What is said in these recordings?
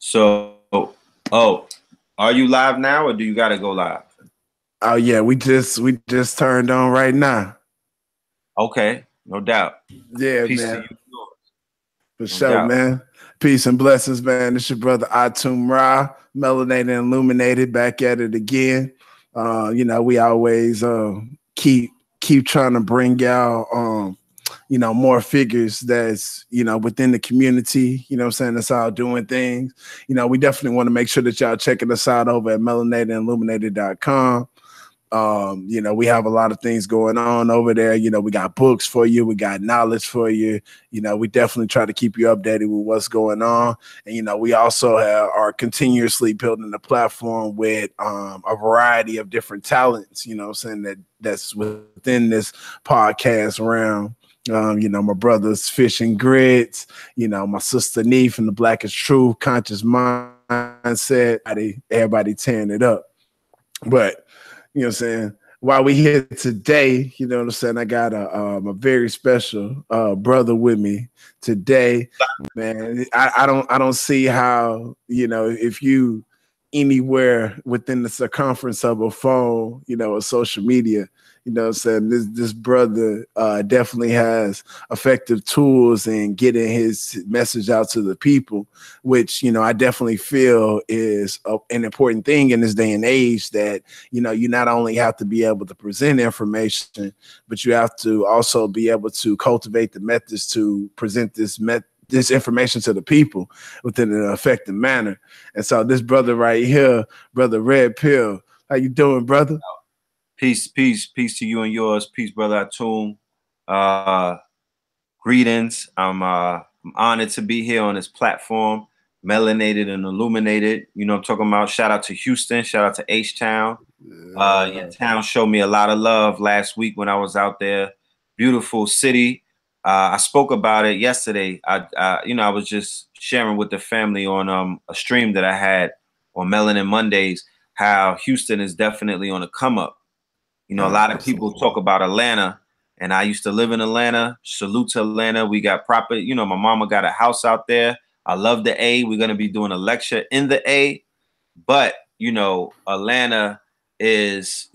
So, oh, are you live now, or do you gotta go live? Oh yeah, we just turned on right now. Okay, no doubt. Yeah, Peace to man. you, For no sure, doubt. man. Peace and blessings, man. It's your brother Atum Ra, Melanated and Illuminated, back at it again. We always keep trying to bring out more figures that's, within the community, what I'm saying, that's all doing things. We definitely want to make sure that y'all checking us out over at melanatedandilluminated.com. We have a lot of things going on over there. We got books for you, we got knowledge for you. We definitely try to keep you updated with what's going on. And we also are continuously building the platform with a variety of different talents, I'm saying, that's within this podcast realm. My brother's Fish and Grits, my sister Nee from the Black is True, Conscious Mindset, everybody tearing it up. But what I'm saying, while we here today, what I'm saying, I got a very special brother with me today, man. I don't see how, if you anywhere within the circumference of a phone, or social media, what I'm saying, this brother definitely has effective tools in getting his message out to the people, which, I definitely feel is an important thing in this day and age, that, you not only have to be able to present information, but you have to also be able to cultivate the methods to present this information to the people within an effective manner. And so this brother right here, brother Red Pill, how you doing, brother? Peace to you and yours. Peace, brother Atum. Greetings. I'm honored to be here on this platform, Melanated and Illuminated. I'm talking about. Shout out to Houston. Shout out to H-Town. Your town showed me a lot of love last week when I was out there. Beautiful city. I spoke about it yesterday. I was just sharing with the family on a stream that I had on Melanin Mondays, how Houston is definitely on a come up. A lot of people talk about Atlanta, and I used to live in Atlanta. Salute to Atlanta. We got proper, my mama got a house out there. I love the A. We're going to be doing a lecture in the A. But, Atlanta has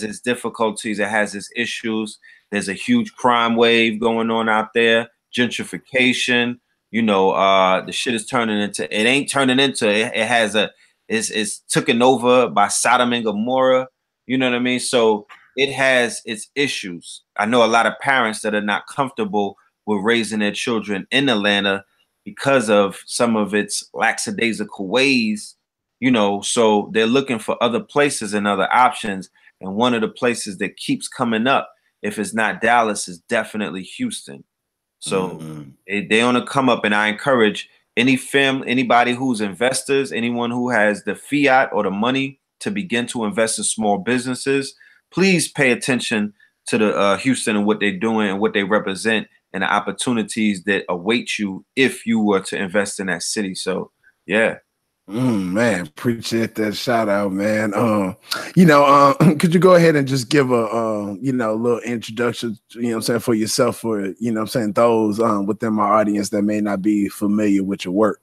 its difficulties. It has its issues. There's a huge crime wave going on out there. Gentrification, the shit is turning into, it ain't turning into, it's taken over by Sodom and Gomorrah. You know what I mean? So it has its issues. I know a lot of parents that are not comfortable with raising their children in Atlanta because of some of its lackadaisical ways, so they're looking for other places and other options. And one of the places that keeps coming up, if it's not Dallas, is definitely Houston. So they on a come up, and I encourage anybody who's investors, anyone who has the fiat or the money to begin to invest in small businesses, please pay attention to the Houston and what they're doing and what they represent and the opportunities that await you if you were to invest in that city. So, yeah. Man, appreciate that shout out, man. Could you go ahead and just give a little introduction, for yourself, for those within my audience that may not be familiar with your work.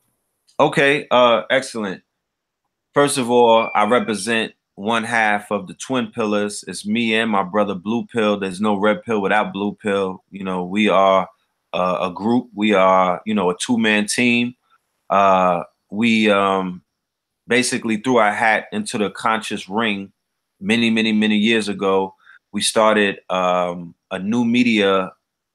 Okay, excellent. First of all, I represent one half of the twin pillars. It's me and my brother Blue Pill. There's no Red Pill without Blue Pill. We are a group. We are, a two-man team. We basically threw our hat into the conscious ring many, many, many years ago. We started a new media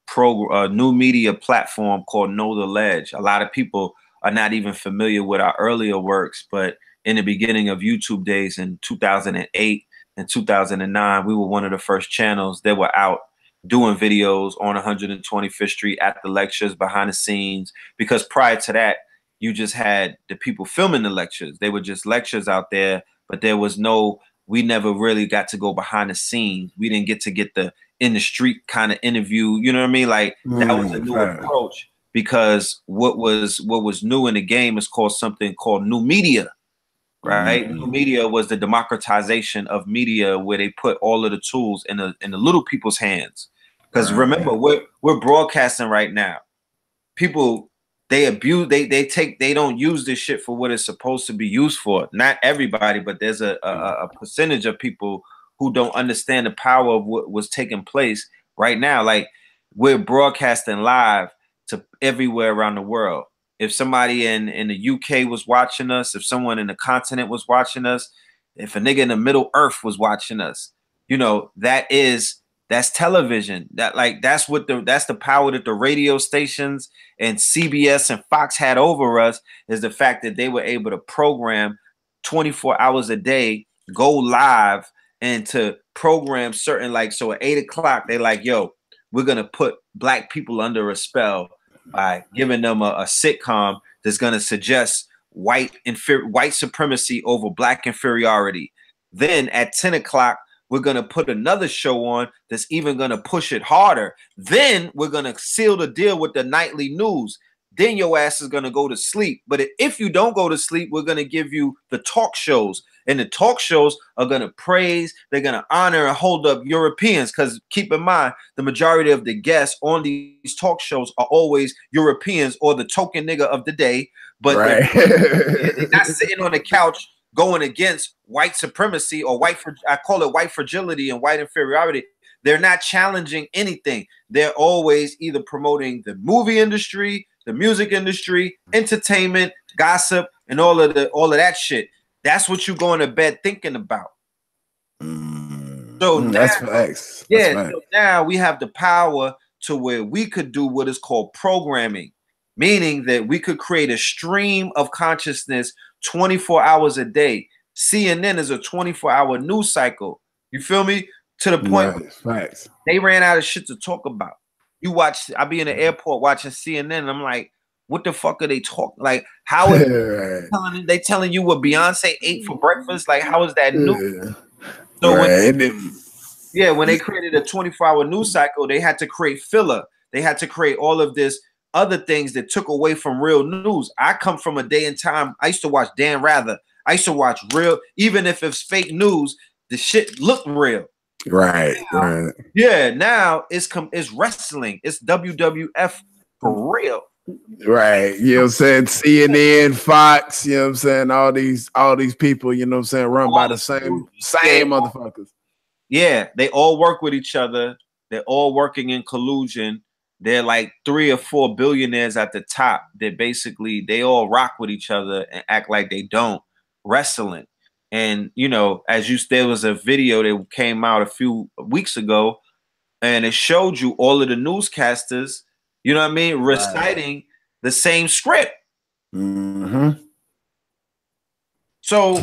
platform called Know the Ledge. A lot of people are not even familiar with our earlier works, but in the beginning of YouTube days in 2008 and 2009, we were one of the first channels that were out doing videos on 125th Street at the lectures, behind the scenes, because prior to that, you just had the people filming the lectures. They were just lectures out there, but we never really got to go behind the scenes. We didn't get the in the street kind of interview. You know what I mean? Like that was a new approach, because what was new in the game is something called new media, right? New media was the democratization of media, where they put all of the tools in the little people's hands. Because remember, we're broadcasting right now. People they abuse, they don't use this shit for what it's supposed to be used for. Not everybody, but there's a percentage of people who don't understand the power of what was taking place right now. Like, we're broadcasting live to everywhere around the world. If somebody in the UK was watching us, if someone in the continent was watching us, if a nigga in the Middle Earth was watching us, you know, that's television. That's the power that the radio stations and CBS and Fox had over us, is the fact that they were able to program 24 hours a day, go live, and to program certain, like, so at 8 o'clock, they like, yo, we're gonna put black people under a spell by giving them a sitcom that's gonna suggest white supremacy over black inferiority. Then at 10 o'clock, we're going to put another show on that's even going to push it harder. Then we're going to seal the deal with the nightly news. Then your ass is going to go to sleep. But if you don't go to sleep, we're going to give you the talk shows. And the talk shows are going to praise, they're going to honor and hold up Europeans. Because keep in mind, the majority of the guests on these talk shows are always Europeans or the token nigga of the day. But right. they're not sitting on the couch going against white supremacy or I call it white fragility and white inferiority. They're not challenging anything. They're always either promoting the movie industry, the music industry, entertainment, gossip, and all of that shit. That's what you're going to bed thinking about. So now, that's facts. Yeah. That's so now we have the power to where we could do what is called programming, meaning that we could create a stream of consciousness 24 hours a day. CNN is a 24-hour news cycle. You feel me? To the point they ran out of shit to talk about. You watch, I be in the airport watching CNN, and I'm like, what the fuck are they talking? Like, how is they telling you what Beyonce ate for breakfast? Like, how is that new? So when they created a 24-hour news cycle, they had to create filler. They had to create all of this other things that took away from real news. I come from a day and time. I used to watch Dan Rather. I used to watch real, even if it's fake news, the shit looked real. Right. Yeah, now it's wrestling. It's WWF for real. Right. You know what I'm saying? CNN, Fox, you know what I'm saying? All these people, you know what I'm saying, run by the same motherfuckers. Yeah, they all work with each other. They're all working in collusion. They're like 3 or 4 billionaires at the top that basically they all rock with each other and act like they don't. Wrestling. And, you know, there was a video that came out a few weeks ago, and it showed you all of the newscasters, you know what I mean, reciting the same script. So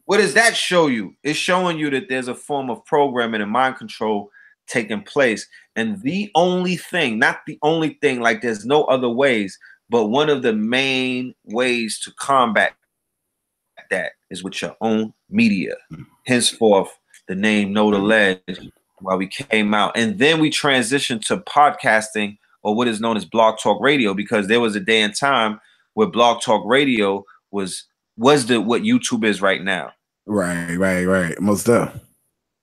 what does that show you? It's showing you that there's a form of programming and mind control taking place. And the only thing, not the only thing, like there's no other ways, but one of the main ways to combat that is with your own media. Henceforth, the name Know the Ledge, while we came out. And then we transitioned to podcasting, or what is known as Blog Talk Radio, because there was a day and time where Blog Talk Radio was what YouTube is right now. Right. Most definitely.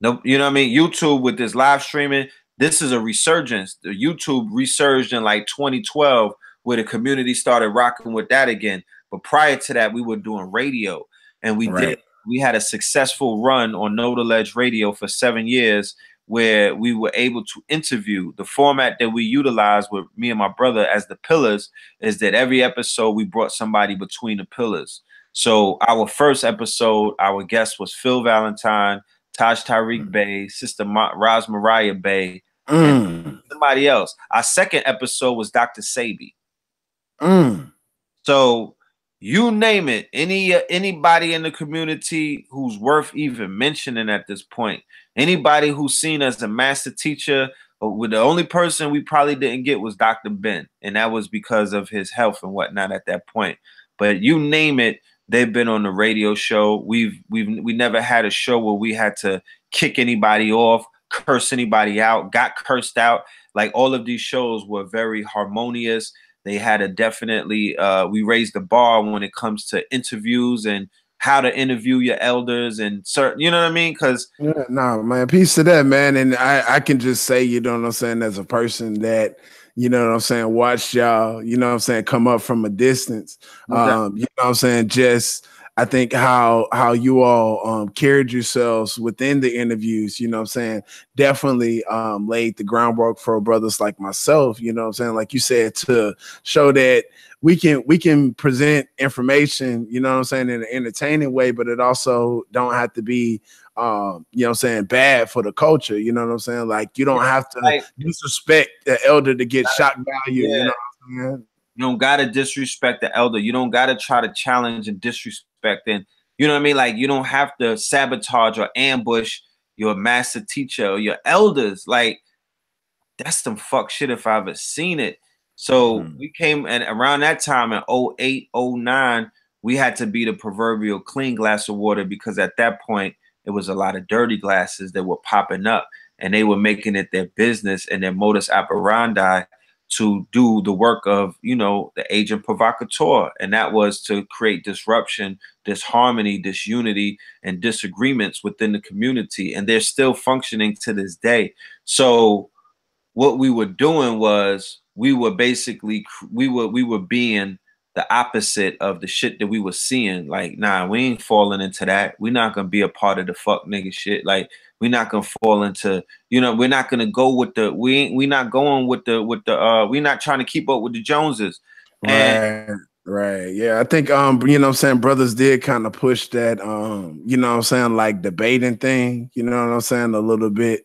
No, you know what I mean? YouTube with this live streaming, this is a resurgence. The YouTube resurged in like 2012, where the community started rocking with that again. But prior to that, we were doing radio, and we had a successful run on Know the Ledge Radio for 7 years, where we were able to interview. The format that we utilized with me and my brother as the pillars is that every episode we brought somebody between the pillars. So our first episode, our guest was Phil Valentine, Taj Tariq Bey, Sister Raz Mariah Bey, and somebody else. Our second episode was Dr. Sabi. So you name it, anybody in the community who's worth even mentioning at this point, anybody who's seen as a master teacher, with the only person we probably didn't get was Dr. Ben, and that was because of his health and whatnot at that point. But you name it, they've been on the radio show. We never had a show where we had to kick anybody off, curse anybody out, got cursed out. Like, all of these shows were very harmonious. They had a definitely, we raised the bar when it comes to interviews and how to interview your elders and certain, you know what I mean? Because man, peace to that, man. And I can just say, you know what I'm saying, as a person that, you know what I'm saying, watched y'all, you know what I'm saying, come up from a distance. You know what I'm saying, just I think how you all carried yourselves within the interviews, you know what I'm saying, definitely laid the groundwork for brothers like myself, you know what I'm saying, like you said, to show that we can present information, you know what I'm saying, in an entertaining way, but it also don't have to be you know what I'm saying, bad for the culture, you know what I'm saying? Like you don't have to disrespect the elder to get shock value, you know what I'm saying? You don't gotta disrespect the elder. You don't gotta try to challenge and disrespect, and you know what I mean? Like you don't have to sabotage or ambush your master teacher or your elders. Like that's some fuck shit if I ever seen it. So we came, and around that time in 08, 09, we had to be the proverbial clean glass of water, because at that point it was a lot of dirty glasses that were popping up, and they were making it their business and their modus operandi to do the work of, you know, the agent provocateur. And that was to create disruption, disharmony, disunity, and disagreements within the community. And they're still functioning to this day. So what we were doing was we were basically we were being the opposite of the shit that we were seeing. Like, nah, we ain't falling into that. We're not gonna be a part of the fuck nigga shit. Like, we're not gonna fall into, you know, we're not gonna go with the we're not going with the we're not trying to keep up with the Joneses. And Right. Yeah. I think you know what I'm saying, brothers did kind of push that you know what I'm saying, like debating thing, you know what I'm saying, a little bit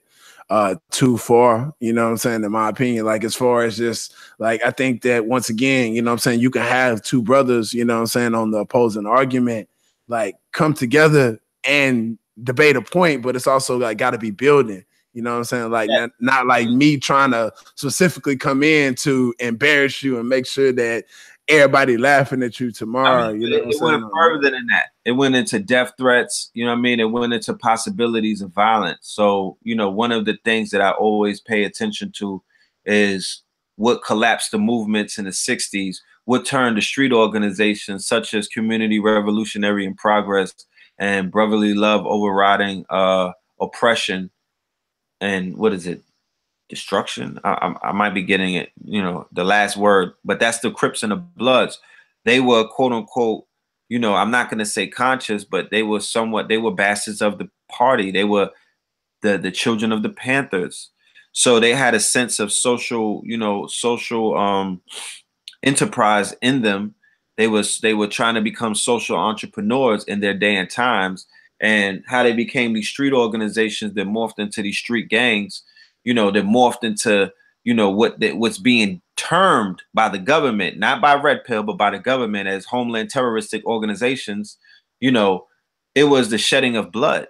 too far, you know what I'm saying, in my opinion. Like as far as just like, I think that once again, you know what I'm saying, you can have two brothers, you know what I'm saying, on the opposing argument, like come together and debate a point, but it's also like got to be building. You know what I'm saying? Like not like me trying to specifically come in to embarrass you and make sure that everybody laughing at you tomorrow. I mean, you know what I'm it saying? went further than that. It went into death threats. You know what I mean? It went into possibilities of violence. So, you know, one of the things that I always pay attention to is what collapsed the movements in the 60s, what turned the street organizations such as Community Revolutionary in Progress and Brotherly Love overriding oppression, and what is it? Destruction. I might be getting it, you know, the last word, but that's the Crips and the Bloods. They were quote unquote, you know, I'm not going to say conscious, but they were somewhat, they were bastards of the party. They were the children of the Panthers. So they had a sense of social, you know, social enterprise in them. They were trying to become social entrepreneurs in their day and times, and how they became these street organizations that morphed into these street gangs. You know, that morphed into, you know, what's being termed by the government, not by Red Pill, but by the government as homeland terroristic organizations. You know, it was the shedding of blood.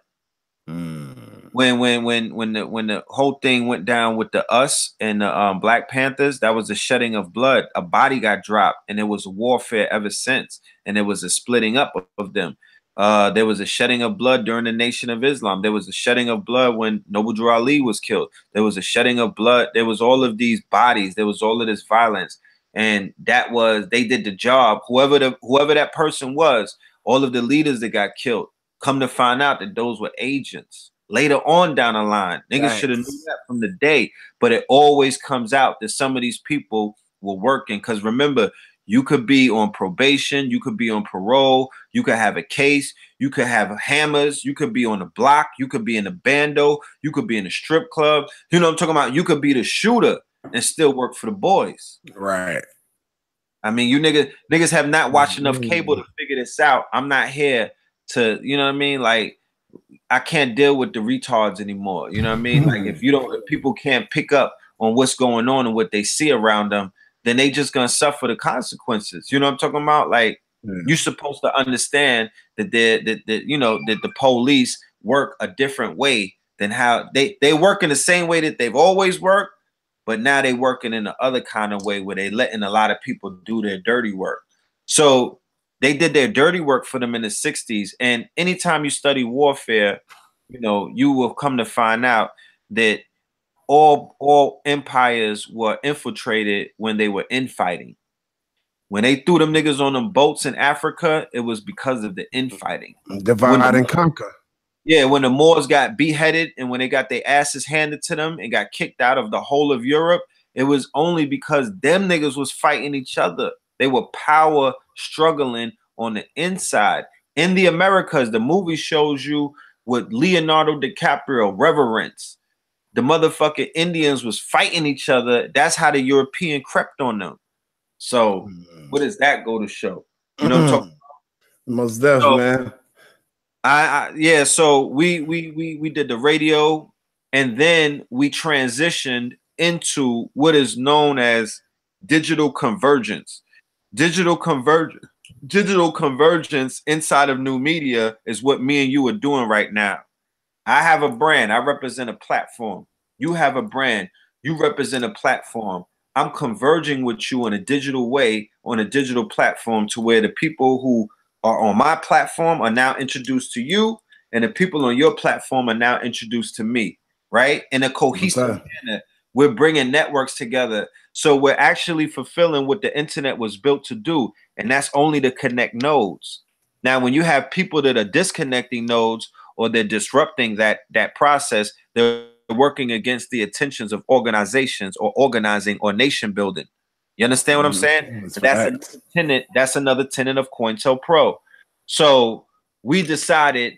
When the whole thing went down with the US and the Black Panthers, that was a shedding of blood. A body got dropped, and it was warfare ever since. And there was a splitting up of them. There was a shedding of blood during the Nation of Islam. There was a shedding of blood when Noble Drew Ali was killed. There was a shedding of blood. There was all of these bodies. There was all of this violence, and that was, they did the job. Whoever that person was, all of the leaders that got killed. Come to find out that those were agents. Later on down the line, niggas should have knew that from the day, but it always comes out that some of these people were working. Because remember, you could be on probation, you could be on parole, you could have a case, you could have hammers, you could be on the block, you could be in a bando, you could be in a strip club. You know what I'm talking about? You could be the shooter and still work for the boys. Right. I mean, you niggas have not watched enough cable to figure this out. I'm not here to, you know what I mean? Like, I can't deal with the retards anymore. You know what I mean? Like if people can't pick up on what's going on and what they see around them, then they just gonna suffer the consequences. You know what I'm talking about? Like you're supposed to understand that that the police work a different way than how they work in the same way that they've always worked, but now they working in the other kind of way where they letting a lot of people do their dirty work. So they did their dirty work for them in the 60s. And anytime you study warfare, you know, you will come to find out that all empires were infiltrated when they were infighting. When they threw them niggas on them boats in Africa, it was because of the infighting. Divide and conquer. Yeah, when the Moors got beheaded and when they got their asses handed to them and got kicked out of the whole of Europe, It was only because them niggas was fighting each other. They were power struggling on the inside. In the Americas, the movie shows you with Leonardo DiCaprio, Reverence. The motherfucking Indians was fighting each other. That's how the European crept on them. So what does that go to show? You know what I'm talking about? Most definitely, man. Yeah, so we did the radio, and then we transitioned into what is known as digital convergence. Digital convergence inside of new media is what me and you are doing right now. I have a brand, I represent a platform. You have a brand, you represent a platform. I'm converging with you in a digital way, on a digital platform, to where the people who are on my platform are now introduced to you, and the people on your platform are now introduced to me, right? In a cohesive manner. We're bringing networks together. So we're actually fulfilling what the internet was built to do, and that's only to connect nodes. Now, when you have people that are disconnecting nodes or they're disrupting that process, they're working against the intentions of organizations or organizing or nation building. You understand what I'm saying? That's another tenet of COINTELPRO. So we decided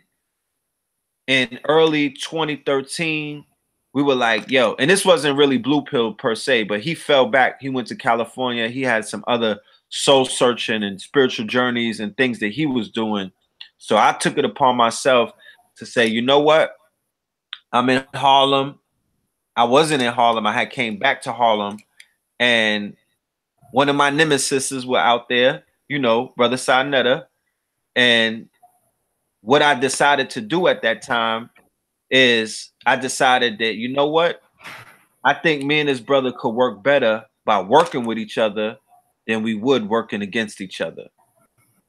in early 2013, we were like, yo, and this wasn't really Blue Pill per se, but he fell back. He went to California. He had some other soul searching and spiritual journeys and things that he was doing. So I took it upon myself to say, you know what? I'm in Harlem. I wasn't in Harlem. I had came back to Harlem, and one of my nemesises were out there, you know, Brother Sarnetta. And what I decided to do at that time is I decided that, you know what? I think me and his brother could work better by working with each other than we would working against each other.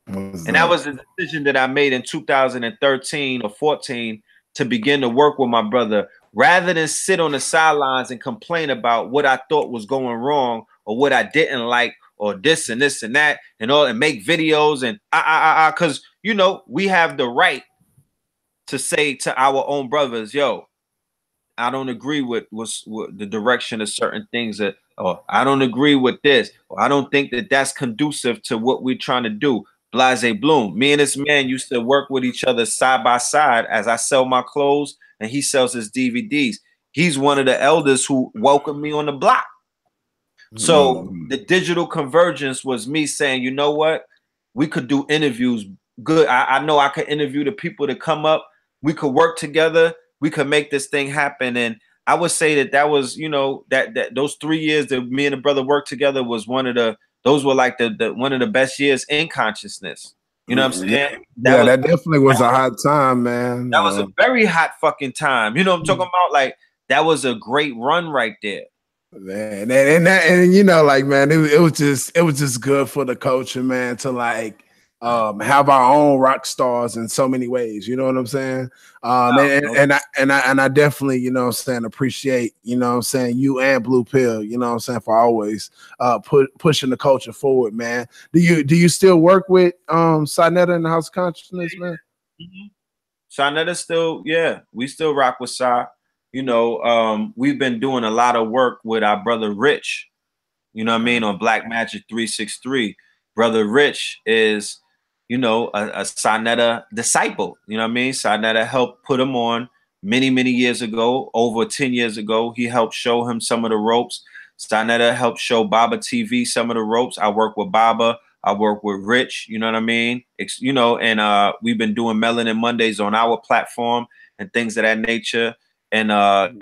And that was a decision that I made in 2013 or 14 to begin to work with my brother, rather than sit on the sidelines and complain about what I thought was going wrong or what I didn't like or this and this and that and all, and make videos and because you know we have the right to say to our own brothers, yo, I don't agree with the direction of certain things, that, or I don't agree with this, or I don't think that that's conducive to what we're trying to do. Blase Bloom. Me and this man used to work with each other side by side as I sell my clothes and he sells his DVDs. He's one of the elders who welcomed me on the block. So the digital convergence was me saying, you know what? We could do interviews. Good. I know I could interview the people that come up. We could work together. We could make this thing happen. And I would say that was, you know, that those 3 years that me and the brother worked together was those were like the one of the best years in consciousness. You know what I'm saying? That definitely was a hot time, man. That was a very hot fucking time. You know what I'm talking about? Like, that was a great run right there. Man, and you know, like, man, it was just good for the culture, man, to like have our own rock stars in so many ways. You know what I'm saying? And I definitely, you know what I'm saying, appreciate, you know what I'm saying, you and Blue Pill, you know what I'm saying, for always pushing the culture forward, man. Do you still work with Sarnetta in the House of Consciousness, man? Sarnetta still, yeah, we still rock with Sa. You know, we've been doing a lot of work with our brother Rich, you know what I mean, on Black Magic 363. Brother Rich is, you know, a Sarnetta disciple, you know what I mean? Sarnetta helped put him on many, many years ago, over 10 years ago. He helped show him some of the ropes. Sarnetta helped show Baba TV some of the ropes. I work with Baba. I work with Rich, you know what I mean? You know, and we've been doing Melanin Mondays on our platform and things of that nature. And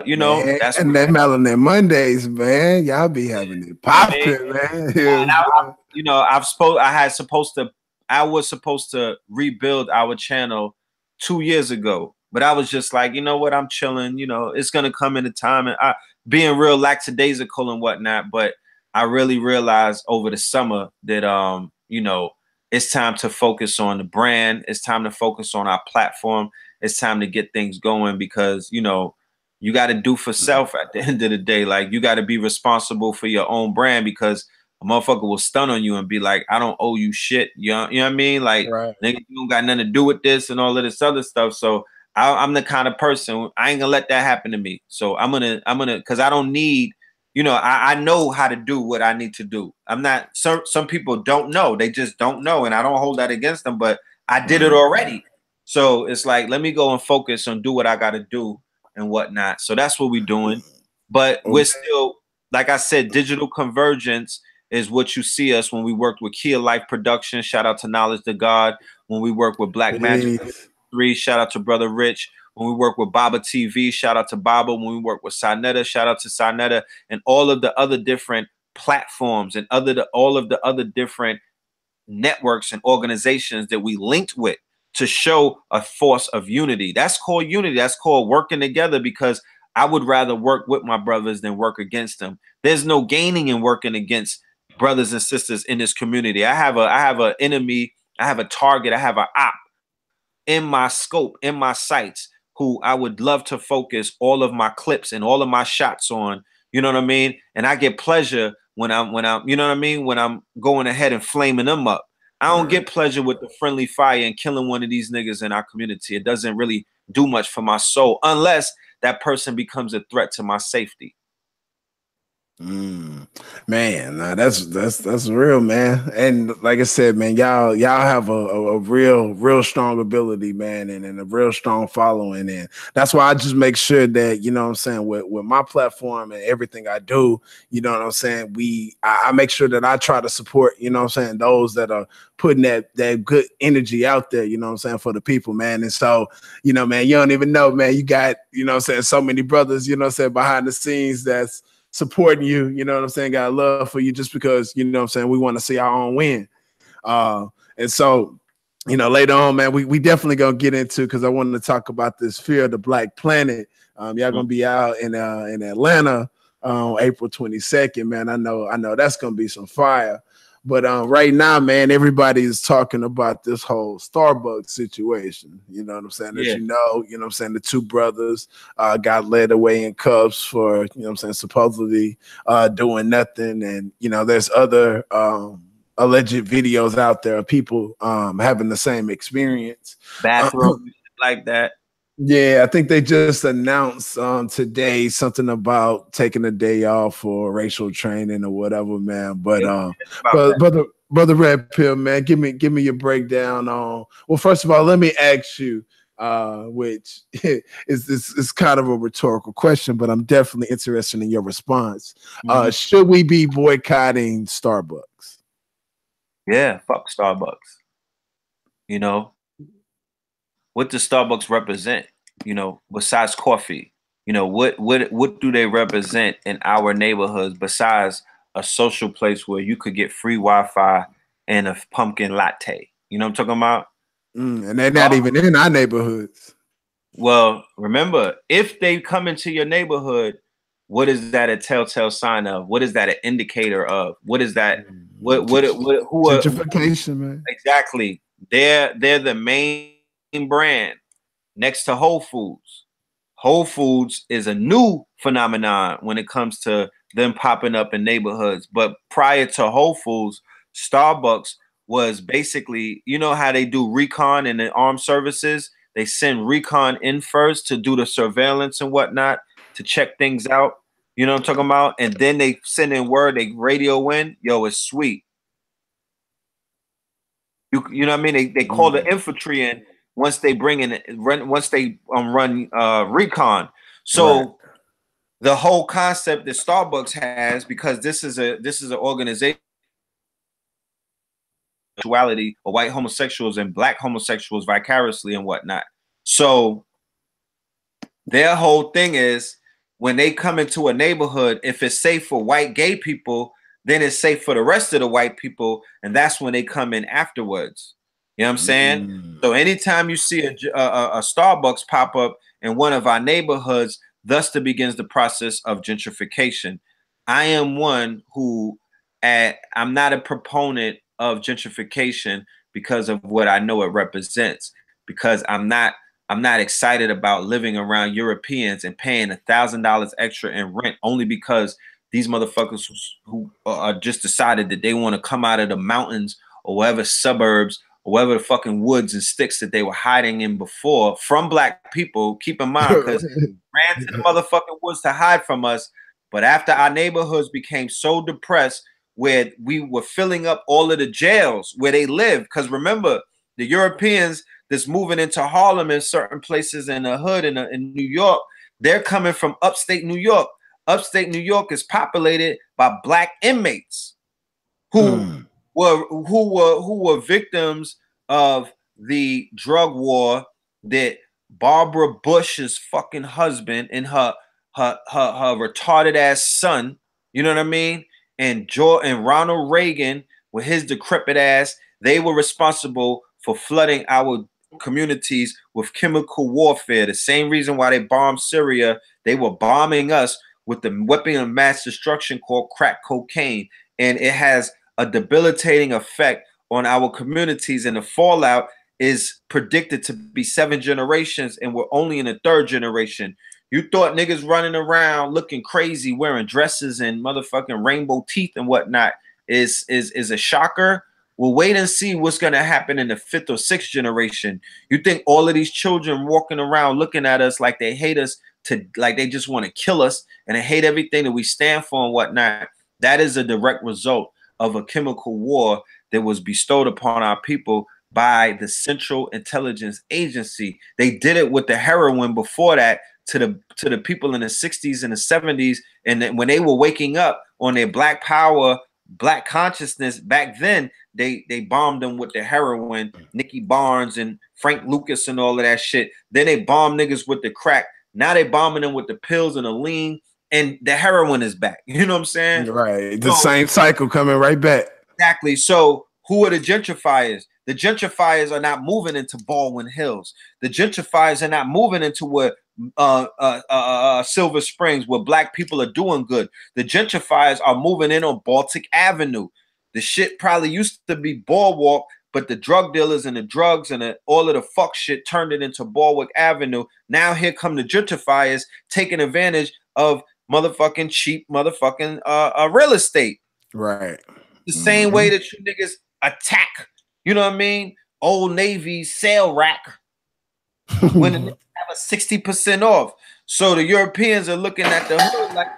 you know, man, that's and then Melanin Mondays, man. Y'all be having it popping, man. You know, I was supposed to rebuild our channel 2 years ago, but I was just like, you know what, I'm chilling. You know, it's gonna come in a time, and I being real lackadaisical and whatnot. But I really realized over the summer that you know, it's time to focus on the brand. It's time to focus on our platform. It's time to get things going, because, you know, you got to do for self at the end of the day. Like, you got to be responsible for your own brand, because a motherfucker will stun on you and be like, I don't owe you shit. You know what I mean? Like, nigga, you don't got nothing to do with this and all of this other stuff. So I'm the kind of person, I ain't gonna let that happen to me. So I'm gonna, cause I don't need you know, I know how to do what I need to do. I'm not, some people don't know. They just don't know. And I don't hold that against them, but I did it already. So it's like, let me go and focus on do what I got to do and whatnot. So that's what we're doing. But we're still, like I said, digital convergence is what you see us when we worked with Kia Life Production. Shout out to Knowledge to God. When we work with Black Magic 3, shout out to Brother Rich. When we work with Baba TV, shout out to Baba. When we work with Sinetta, shout out to Sinetta, and all of the other different platforms and all of the other different networks and organizations that we linked with to show a force of unity. That's called unity. That's called working together, because I would rather work with my brothers than work against them. There's no gaining in working against brothers and sisters in this community. I have an enemy, I have a target, I have an op in my scope, in my sights, who I would love to focus all of my clips and all of my shots on. You know what I mean? And I get pleasure when I'm, you know what I mean? When I'm going ahead and flaming them up. I don't get pleasure with the friendly fire and killing one of these niggas in our community. It doesn't really do much for my soul unless that person becomes a threat to my safety. Man, nah, that's real, man. And like I said, man, y'all have a real strong ability, man, and a real strong following. And that's why I just make sure that, you know what I'm saying, with my platform and everything I do, you know what I'm saying, I make sure that I try to support, you know what I'm saying, those that are putting that good energy out there, you know what I'm saying, for the people, man. And so, you know, man, you don't even know, man, you got, you know what I'm saying, so many brothers, you know what I'm saying, behind the scenes that's supporting you, you know what I'm saying, got love for you just because, you know what I'm saying, we want to see our own win. And so, you know, later on, man, we definitely gonna get into, because I wanted to talk about this Fear of the Black Planet. Y'all gonna be out in Atlanta on April 22nd, man. I know that's gonna be some fire. But right now, man, everybody is talking about this whole Starbucks situation. You know what I'm saying? As you know what I'm saying, the two brothers got led away in cuffs for, you know what I'm saying, supposedly doing nothing. And, you know, there's other alleged videos out there of people having the same experience. Bathroom like that. Yeah, I think they just announced today something about taking a day off for racial training or whatever, man. But brother Red Pill, man, give me your breakdown on. Well, first of all, let me ask you, which is kind of a rhetorical question, but I'm definitely interested in your response. Should we be boycotting Starbucks? Yeah, fuck Starbucks. You know, what does Starbucks represent? You know, besides coffee, you know, what do they represent in our neighborhoods besides a social place where you could get free Wi-Fi and a pumpkin latte? You know what I'm talking about? And they're not even in our neighborhoods. Well, remember, if they come into your neighborhood, what is that a telltale sign of? What is that an indicator of? What is that? Who gentrification, man. Exactly. They're the main brand next to Whole Foods. Whole Foods is a new phenomenon when it comes to them popping up in neighborhoods. But prior to Whole Foods, Starbucks was basically, you know how they do recon in the armed services? They send recon in first to do the surveillance and whatnot, to check things out. You know what I'm talking about? And then they send in word, they radio in, yo, it's sweet. You know what I mean? They call the infantry in once they bring in run recon. So the whole concept that Starbucks has, because this is an organization or white homosexuals and black homosexuals vicariously and whatnot. So their whole thing is, when they come into a neighborhood, if it's safe for white gay people, then it's safe for the rest of the white people, and that's when they come in afterwards. You know what I'm saying? So anytime you see a Starbucks pop up in one of our neighborhoods, thus begins the process of gentrification. I am one who, I'm not a proponent of gentrification because of what I know it represents, because I'm not excited about living around Europeans and paying $1,000 extra in rent only because these motherfuckers who just decided that they want to come out of the mountains or whatever suburbs or whatever the fucking woods and sticks that they were hiding in before from black people. Keep in mind, because ran to the motherfucking woods to hide from us, But after our neighborhoods became so depressed, where we were filling up all of the jails where they live, because remember, the Europeans that's moving into Harlem and certain places in the hood in New York, they're coming from upstate New York. Upstate New York is populated by black inmates who were victims of the drug war that Barbara Bush's fucking husband and her retarded ass son, you know what I mean? And Ronald Reagan with his decrepit ass, they were responsible for flooding our communities with chemical warfare. The same reason why they bombed Syria, they were bombing us with the weapon of mass destruction called crack cocaine. And it has a debilitating effect on our communities, and the fallout is predicted to be 7 generations, and we're only in the 3rd generation. You thought niggas running around looking crazy, wearing dresses and motherfucking rainbow teeth and whatnot is a shocker? Well, wait and see what's gonna happen in the 5th or 6th generation. You think all of these children walking around looking at us like they hate us, like they just want to kill us and they hate everything that we stand for and whatnot? That is a direct result of a chemical war that was bestowed upon our people by the Central Intelligence Agency. They did it with the heroin before that to the people in the 60s and the 70s, and then when they were waking up on their black power, black consciousness back then, they bombed them with the heroin, Nicky Barnes and Frank Lucas and all of that shit. Then they bombed niggas with the crack. Now they bombing them with the pills and the lean, and the heroin is back. You know what I'm saying? Right. The same cycle coming right back. Exactly. So who are the gentrifiers? The gentrifiers are not moving into Baldwin Hills. The gentrifiers are not moving into where Silver Springs, where black people are doing good. The gentrifiers are moving in on Baltic Avenue. The shit probably used to be Boardwalk, but the drug dealers and the drugs and all of the fuck shit turned it into Boardwalk Avenue. Now here come the gentrifiers taking advantage of motherfucking cheap motherfucking real estate. Right. The same way that you niggas attack, you know what I mean, Old Navy sale rack when it have a 60% off. So the Europeans are looking at the hood like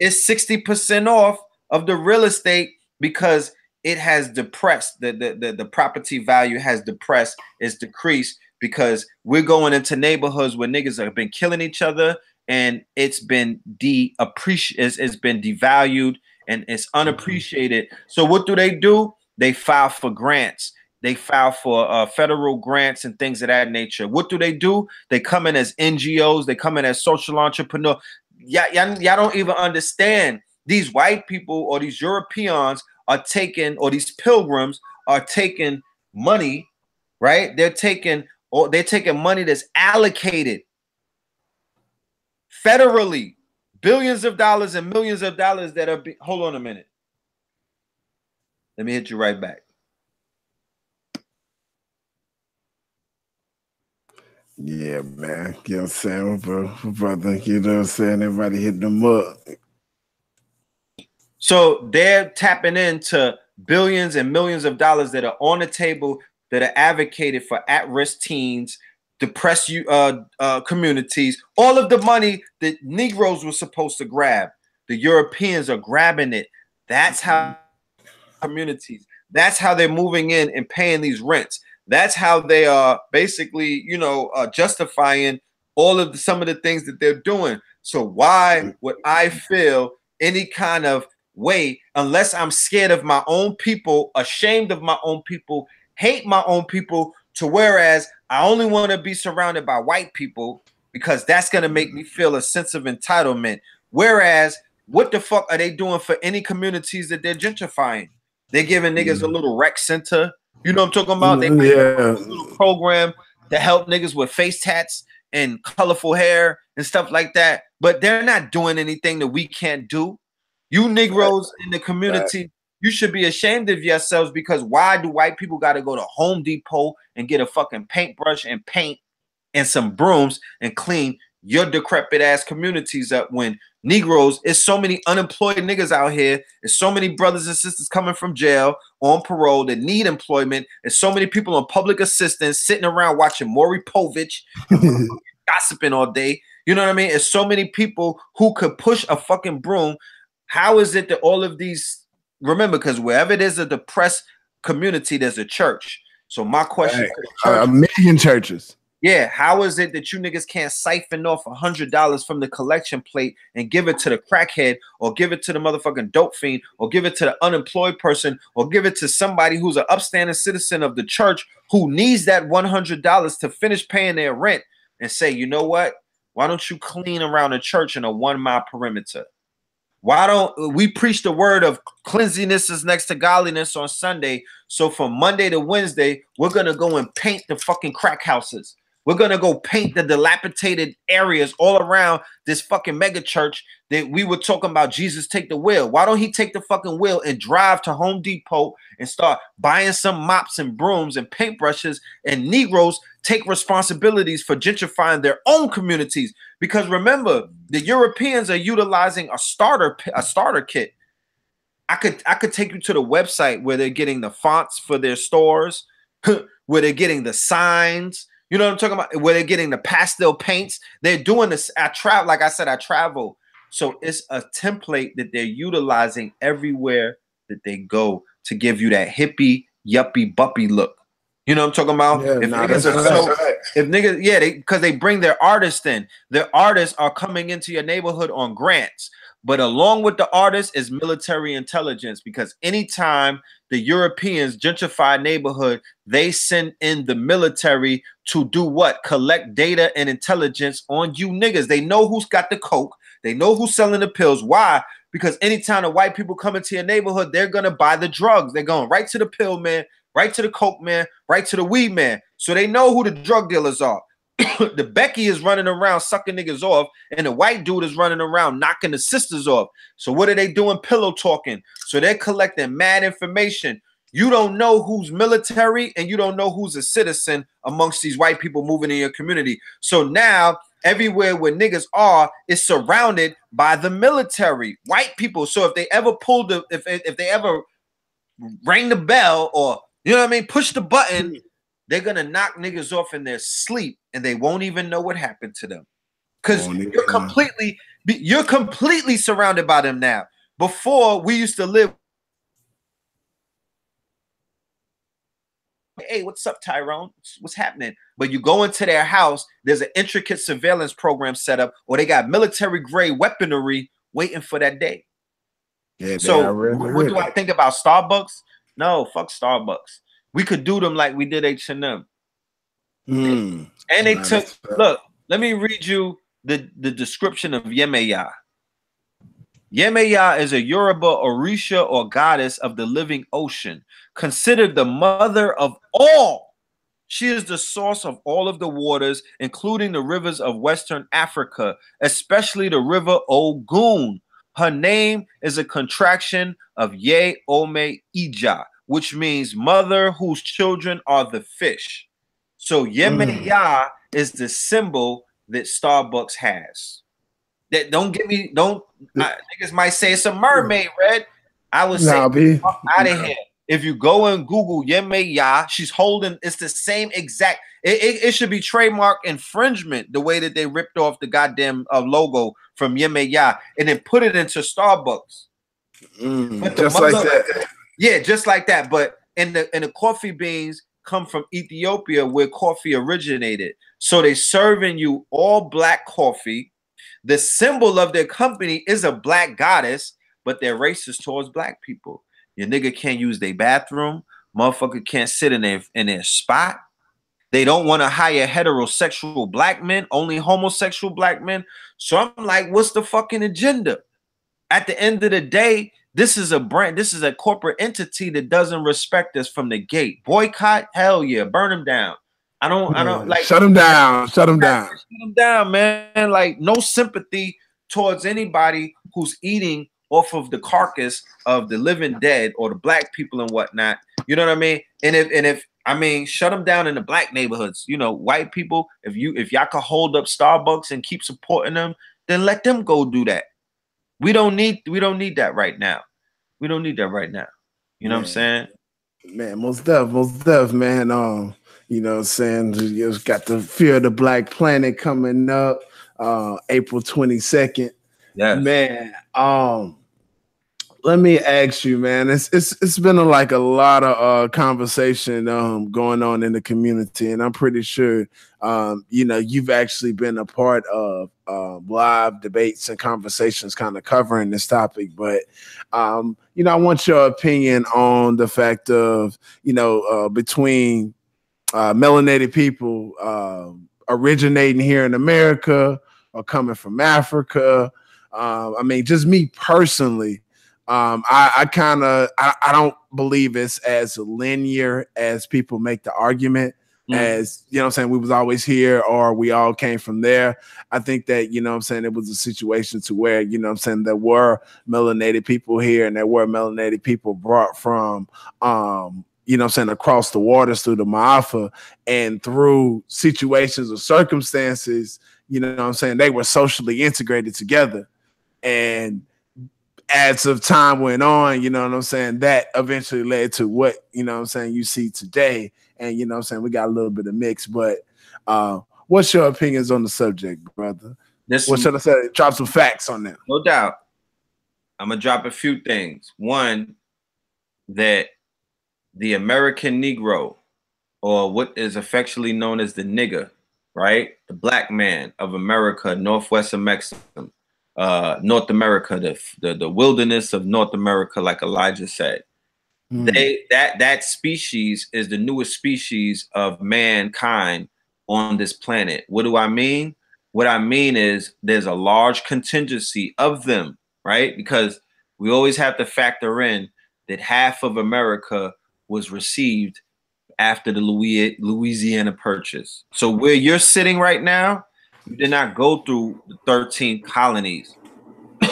it's 60% off of the real estate because it has depressed, the property value has depressed, it's decreased because we're going into neighborhoods where niggas have been killing each other and it's been it's been devalued and it's unappreciated. So what do? They file for grants. They file for federal grants and things of that nature. What do? They come in as NGOs. They come in as social entrepreneurs. Y'all don't even understand. These white people or these Europeans are taking, or these pilgrims are taking money, right? They're taking money that's allocated federally, billions of dollars and millions of dollars that are. Hold on a minute. Let me hit you right back. Yeah, man. You know what I'm saying, brother? You know what I'm saying? Everybody hitting them up. So they're tapping into billions and millions of dollars that are on the table that are advocated for at-risk teens, depressed communities. All of the money that Negroes were supposed to grab, the Europeans are grabbing it. That's how communities. That's how they're moving in and paying these rents. That's how they are basically, justifying some of the things that they're doing. So why would I feel any kind of way unless I'm scared of my own people, ashamed of my own people, hate my own people, to whereas I only want to be surrounded by white people because that's going to make me feel a sense of entitlement. Whereas what the fuck are they doing for any communities that they're gentrifying? They're giving niggas a little rec center. You know what I'm talking about? They a little program to help niggas with face tats and colorful hair and stuff like that. But they're not doing anything that we can't do. You Negroes in the community, you should be ashamed of yourselves because why do white people got to go to Home Depot and get a fucking paintbrush and paint and some brooms and clean your decrepit ass communities up when Negroes, it's so many unemployed niggas out here. There's so many brothers and sisters coming from jail on parole that need employment. There's so many people on public assistance sitting around watching Maury Povich gossiping all day. You know what I mean? It's so many people who could push a fucking broom. How is it that all of these, remember, because wherever there's a depressed community, there's a church. So my question to the church, a million churches. yeah, how is it that you niggas can't siphon off $100 from the collection plate and give it to the crackhead, or give it to the motherfucking dope fiend, or give it to the unemployed person, or give it to somebody who's an upstanding citizen of the church who needs that $100 to finish paying their rent, and say, you know what? Why don't you clean around the church in a 1 mile perimeter? Why don't we preach the word of cleanliness is next to godliness on Sunday? So from Monday to Wednesday, we're going to go and paint the fucking crack houses. We're going to go paint the dilapidated areas all around this fucking mega church that we were talking about. Jesus take the wheel. Why don't he take the fucking wheel and drive to Home Depot and start buying some mops and brooms and paintbrushes, and Negroes take responsibilities for gentrifying their own communities? Because remember, the Europeans are utilizing a starter kit. I could take you to the website where they're getting the fonts for their stores, where they're getting the signs. You know what I'm talking about? Where they're getting the pastel paints. They're doing this. Like I said, I travel. So it's a template that they're utilizing everywhere that they go to give you that hippie, yuppie, buppy look. You know what I'm talking about? Yeah, if niggas, yeah, because they bring their artists in. Their artists are coming into your neighborhood on grants. But along with the artists is military intelligence, because anytime the Europeans gentrify a neighborhood, they send in the military to do what? Collect data and intelligence on you niggas. They know who's got the coke. They know who's selling the pills. Why? Because anytime the white people come into your neighborhood, they're going to buy the drugs. They're going right to the pill man, right to the coke man, right to the weed man. So they know who the drug dealers are. The Becky is running around sucking niggas off, and the white dude is running around knocking the sisters off. So what are they doing? Pillow talking. So they're collecting mad information. You don't know who's military and you don't know who's a citizen amongst these white people moving in your community. So now everywhere where niggas are is surrounded by the military, white people. So if they ever pull the, if they ever ring the bell, or you know what I mean, push the button, they're gonna knock niggas off in their sleep, and they won't even know what happened to them, because you're completely surrounded by them now. Before, we used to live. Hey, what's up, Tyrone? What's happening? But you go into their house, there's an intricate surveillance program set up, or they got military grade weaponry waiting for that day. Yeah. So what do I think about Starbucks? No, fuck Starbucks. We could do them like we did H&M. And they took, look, let me read you the description of Yemeya. Yemeya is a Yoruba Orisha, or goddess of the living ocean, considered the mother of all. She is the source of all of the waters, including the rivers of Western Africa, especially the river Ogun. Her name is a contraction of Ye Ome Ija, which means mother whose children are the fish. So Yemeya is the symbol that Starbucks has. That niggas might say it's a mermaid, Red. I would say out of here. If you go and Google Yemeya, she's holding, it's the same exact, it should be trademark infringement, the way that they ripped off the goddamn logo from Yemeya and then put it into Starbucks. Just like that. Yeah, just like that. But and the coffee beans come from Ethiopia, where coffee originated. So they serving you all black coffee. The symbol of their company is a black goddess, but they're racist towards black people. Your nigga can't use their bathroom. Motherfucker can't sit in their spot. They don't want to hire heterosexual black men, only homosexual black men. So I'm like, what's the fucking agenda? At the end of the day, this is a brand, this is a corporate entity that doesn't respect us from the gate. Boycott, hell yeah, burn them down. I don't like, shut them down, shut them down, man. Like, no sympathy towards anybody who's eating off of the carcass of the living dead or the black people and whatnot. You know what I mean? And if I mean, shut them down in the black neighborhoods. You know, white people, if y'all can hold up Starbucks and keep supporting them, then let them go do that. We don't need that right now. We don't need that right now. You know what I'm saying? Man, most def, man. You know what I'm saying? You got the Fear of the Black Planet coming up. April 22nd. Yes. Man, let me ask you, man. It's been a lot of conversation going on in the community, and I'm pretty sure you've actually been a part of live debates and conversations kind of covering this topic. But I want your opinion on the fact of between melanated people originating here in America or coming from Africa. I mean, just me personally. I don't believe it's as linear as people make the argument. As what I'm saying, we was always here or we all came from there. I think that, what I'm saying, it was a situation to where, what I'm saying, there were melanated people here and there were melanated people brought from what I'm saying, across the waters through the Maafa, and through situations or circumstances, what I'm saying, they were socially integrated together. And as of time went on, what I'm saying, that eventually led to what, what I'm saying, you see today. And, what I'm saying, we got a little bit of mix, but what's your opinions on the subject, brother? What should I say? Drop some facts on that. No doubt. I'm going to drop a few things. One, that the American Negro, or what is affectionately known as the nigger, right? The black man of America, Northwest of Mexico, North America, the wilderness of North America, like Elijah said. That species is the newest species of mankind on this planet. What do I mean? What I mean is there's a large contingency of them, right? Because we always have to factor in that half of America was received after the Louisiana Purchase. So where you're sitting right now, you did not go through the 13 colonies.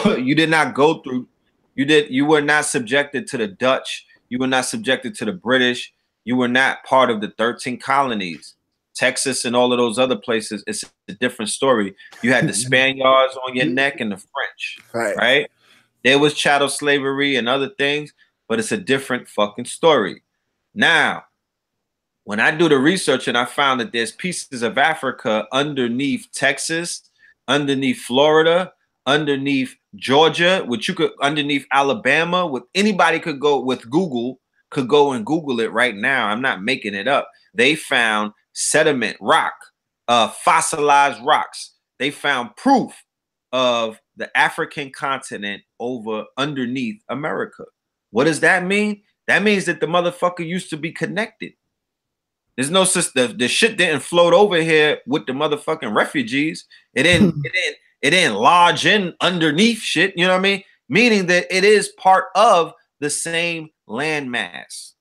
You did not go through, you were not subjected to the Dutch. You were not subjected to the British. You were not part of the 13 colonies. Texas and all of those other places, it's a different story. You had the Spaniards on your neck and the French, right? There was chattel slavery and other things, but it's a different fucking story. Now, when I do the research and I found that there's pieces of Africa underneath Texas, underneath Florida, underneath Georgia, which you could, underneath Alabama, with anybody could go with Google, could go and Google it right now. I'm not making it up. They found sediment rock, fossilized rocks. They found proof of the African continent over underneath America. What does that mean? That means that the motherfucker used to be connected. There's no system. The shit didn't float over here with the motherfucking refugees. It didn't lodge in underneath shit. You know what I mean? Meaning that it is part of the same landmass.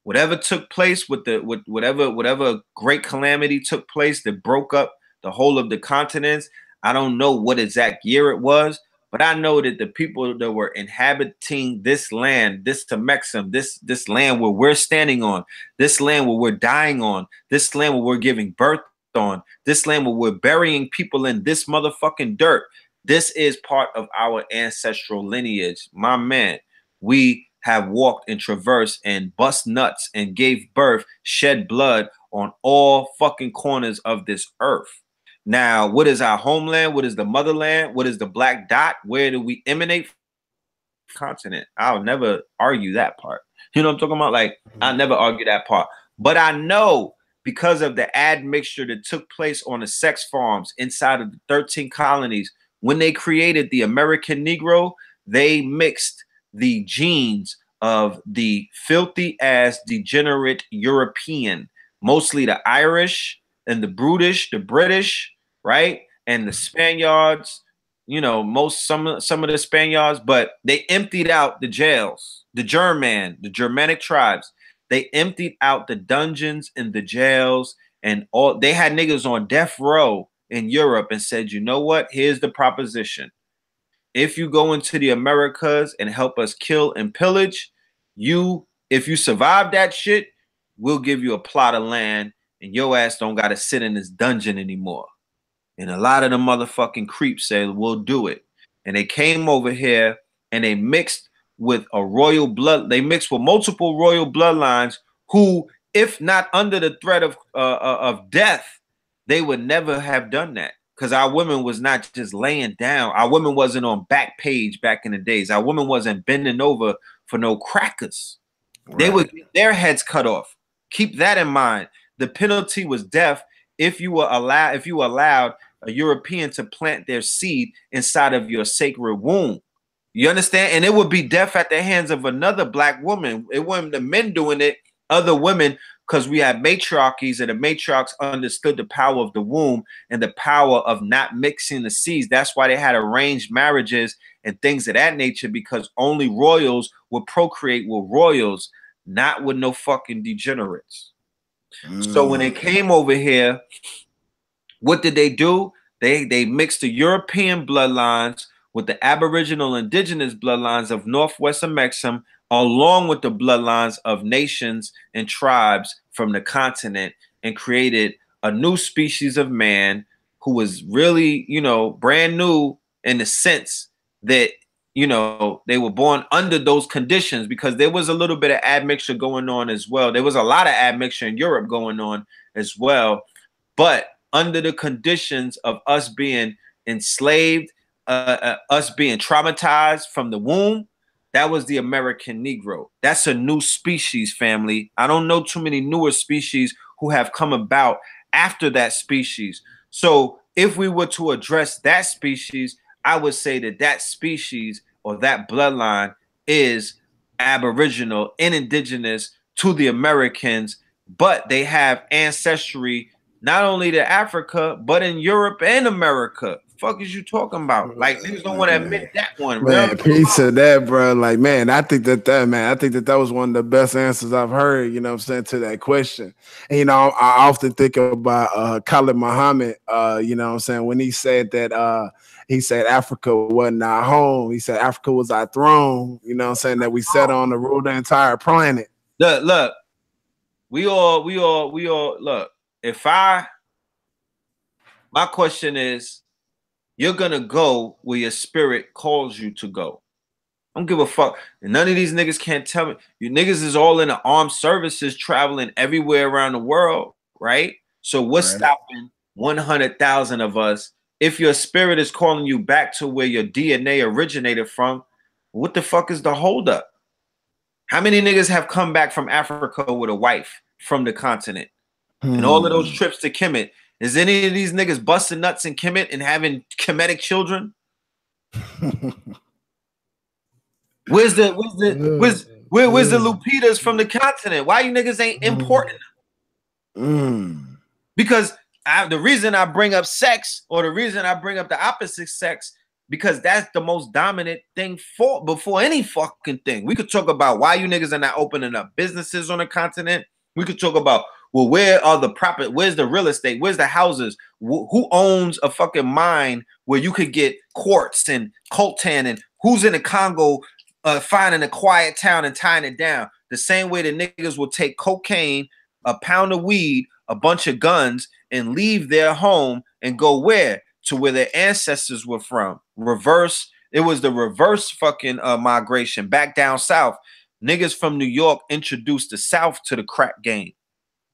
Whatever took place with whatever great calamity took place that broke up the whole of the continents. I don't know what exact year it was, but I know that the people that were inhabiting this land, this Temexum, this land where we're standing on, this land where we're dying on, this land where we're giving birth on, this land where we're burying people in this motherfucking dirt. This is part of our ancestral lineage. My man, we have walked and traversed and bust nuts and gave birth, shed blood on all fucking corners of this earth. Now, what is our homeland? What is the motherland? What is the black dot? Where do we emanate? Continent. I'll never argue that part. You know what I'm talking about? Like, I'll never argue that part. But I know because of the admixture that took place on the sex farms inside of the 13 colonies, when they created the American Negro, they mixed the genes of the filthy ass degenerate European, mostly the Irish and the brutish, the British, right? And the Spaniards, you know, some of the Spaniards, but they emptied out the jails, the Germanic tribes. They emptied out the dungeons and the jails, and all. They had niggas on death row in Europe and said, you know what? Here's the proposition. If you go into the Americas and help us kill and pillage, if you survive that shit, we'll give you a plot of land and your ass don't got to sit in this dungeon anymore. And a lot of the motherfucking creeps said, we'll do it. And they came over here and they mixed with a royal blood. They mixed with multiple royal bloodlines who, if not under the threat of death, they would never have done that. because our women was not just laying down. Our women wasn't on back page back in the days. Our women wasn't bending over for no crackers. Right. They would get their heads cut off. Keep that in mind. The penalty was death if you allowed a European to plant their seed inside of your sacred womb. You understand? And it would be death at the hands of another black woman. It wasn't the men doing it, other women, because we had matriarchies, and the matriarchs understood the power of the womb and the power of not mixing the seeds. That's why they had arranged marriages and things of that nature, because only royals would procreate with royals, not with no fucking degenerates. So when they came over here, what did they do? They mixed the European bloodlines with the Aboriginal indigenous bloodlines of Northwestern Mexico, along with the bloodlines of nations and tribes from the continent, and created a new species of man who was really, you know, brand new in the sense that, you know, they were born under those conditions, because there was a little bit of admixture going on as well. There was a lot of admixture in Europe going on as well. But under the conditions of us being enslaved, us being traumatized from the womb, that was the American Negro. That's a new species, family. I don't know too many newer species who have come about after that species. So if we were to address that species, I would say that that species or that bloodline is Aboriginal and indigenous to the Americans, but they have ancestry not only to Africa, but in Europe and America. Fuck is you talking about? Like, niggas don't want to admit that one, man. Piece of that, bro. Like, man, I think that was one of the best answers I've heard, you know what I'm saying, to that question. And, you know, I often think about Khalid Muhammad, you know what I'm saying, when he said that he said Africa wasn't our home. He said Africa was our throne, you know what I'm saying, that we sat on to rule the entire planet. Look, we all look, my question is, you're gonna go where your spirit calls you to go. I don't give a fuck. And none of these niggas can't tell me. You niggas is all in the armed services, traveling everywhere around the world, right? So what's stopping 100,000 of us? If your spirit is calling you back to where your DNA originated from, what the fuck is the holdup? How many niggas have come back from Africa with a wife from the continent? And all of those trips to Kemet, is any of these niggas busting nuts in Kemet and having Kemetic children? Where's the Lupitas from the continent? Why you niggas ain't importing them? Because the reason I bring up sex, or the reason I bring up the opposite sex, because that's the most dominant thing before any fucking thing. We could talk about why you niggas are not opening up businesses on the continent. We could talk about, well, where's the real estate? Where's the houses? Who owns a fucking mine where you could get quartz and coltan, and who's in the Congo finding a quiet town and tying it down? The same way the niggas will take cocaine, a pound of weed, a bunch of guns, and leave their home and go where? To where their ancestors were from. Reverse. It was the reverse fucking migration back down south. Niggas from New York introduced the South to the crack game.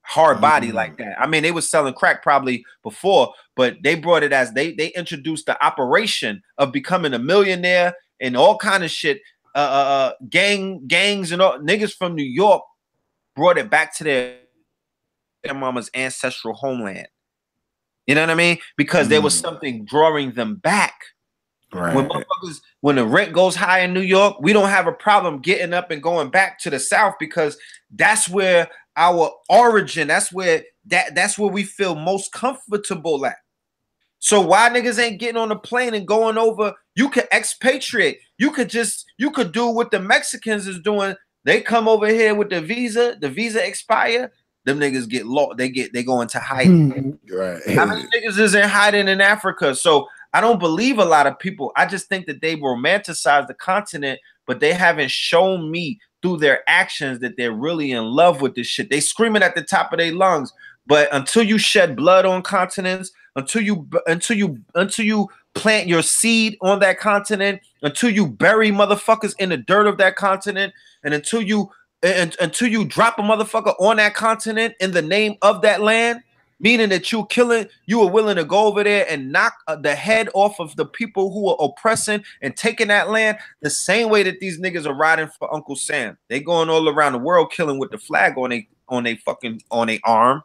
Hard body like that. I mean, they was selling crack probably before, but they brought it as they introduced the operation of becoming a millionaire and all kind of shit. Gangs and all niggas from New York brought it back to their mama's ancestral homeland. You know what I mean? Because there was something drawing them back. Right. When the rent goes high in New York, we don't have a problem getting up and going back to the South, because that's where our origin, that's where we feel most comfortable at. So why niggas ain't getting on a plane and going over? You could expatriate. You could do what the Mexicans is doing. They come over here with the visa expire. Them niggas get lost. They go into hiding. Right. How many niggas is in hiding in Africa? So I don't believe a lot of people. I just think that they romanticize the continent, but they haven't shown me through their actions that they're really in love with this shit. They screaming at the top of their lungs, but until you shed blood on continents, until you plant your seed on that continent, until you bury motherfuckers in the dirt of that continent, and until you drop a motherfucker on that continent in the name of that land, meaning that you were willing to go over there and knock the head off of the people who are oppressing and taking that land, the same way that these niggas are riding for Uncle Sam. They going all around the world killing with the flag on their arm.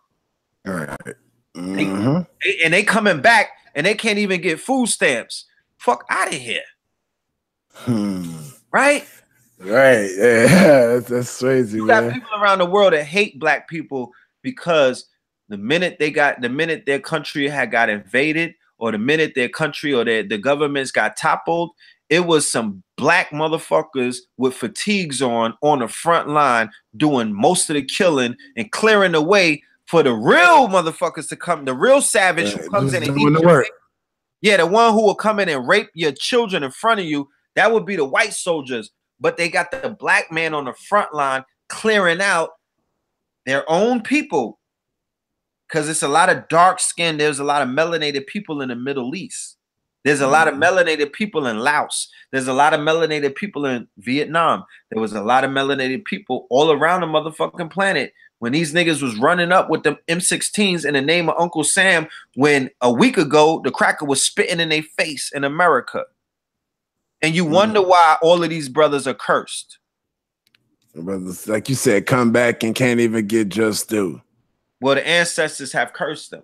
All right. And they coming back and they can't even get food stamps. Fuck out of here. Right? Right. Yeah, that's crazy. You got people around the world that hate black people because the minute their country had got invaded, or the minute their country or the governments got toppled, it was some black motherfuckers with fatigues on the front line doing most of the killing and clearing the way for the real motherfuckers to come, the real savage who comes in and eat the work. Yeah, the one who will come in and rape your children in front of you, that would be the white soldiers. But they got the black man on the front line clearing out their own people. Because it's a lot of dark skin. There's a lot of melanated people in the Middle East. There's a lot of melanated people in Laos. There's a lot of melanated people in Vietnam. There was a lot of melanated people all around the motherfucking planet when these niggas was running up with them M16s in the name of Uncle Sam, when a week ago the cracker was spitting in their face in America. And you wonder why all of these brothers are cursed. Brothers, like you said, come back and can't even get just due. Well, the ancestors have cursed them.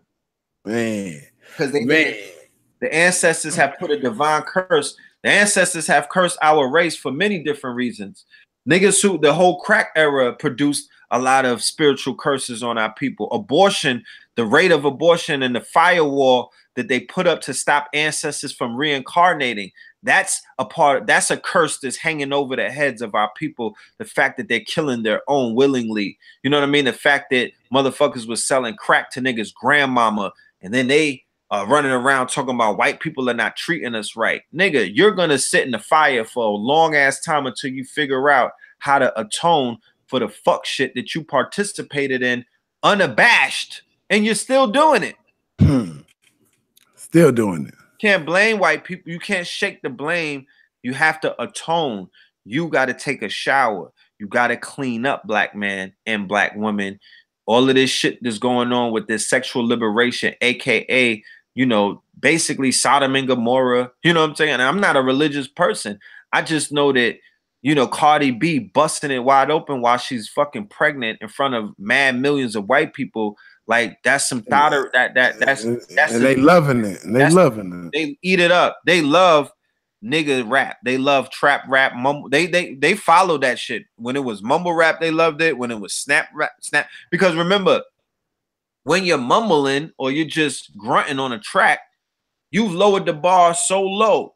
Man. Because the ancestors have put a divine curse. The ancestors have cursed our race for many different reasons. Niggas who the whole crack era produced a lot of spiritual curses on our people. Abortion, the rate of abortion and the firewall that they put up to stop ancestors from reincarnating. That's a curse that's hanging over the heads of our people. The fact that they're killing their own willingly. You know what I mean? The fact that motherfuckers was selling crack to niggas' grandmama, and then they running around talking about white people are not treating us right. Nigga, you're gonna sit in the fire for a long ass time until you figure out how to atone for the fuck shit that you participated in unabashed, and you're still doing it. Still doing it. Can't blame white people. You can't shake the blame. You have to atone. You got to take a shower. You got to clean up, black man and black woman. All of this shit that's going on with this sexual liberation, aka, you know, basically Sodom and Gomorrah. You know what I'm saying? And I'm not a religious person. I just know that, you know, Cardi B busting it wide open while she's fucking pregnant in front of mad millions of white people. Like, that's some thought. That's and they loving it. And they loving it. They eat it up. They love nigga rap. They love trap rap. Mumble. They follow that shit. When it was mumble rap, they loved it. When it was snap rap, snap. Because remember, when you're mumbling or you're just grunting on a track, you've lowered the bar so low.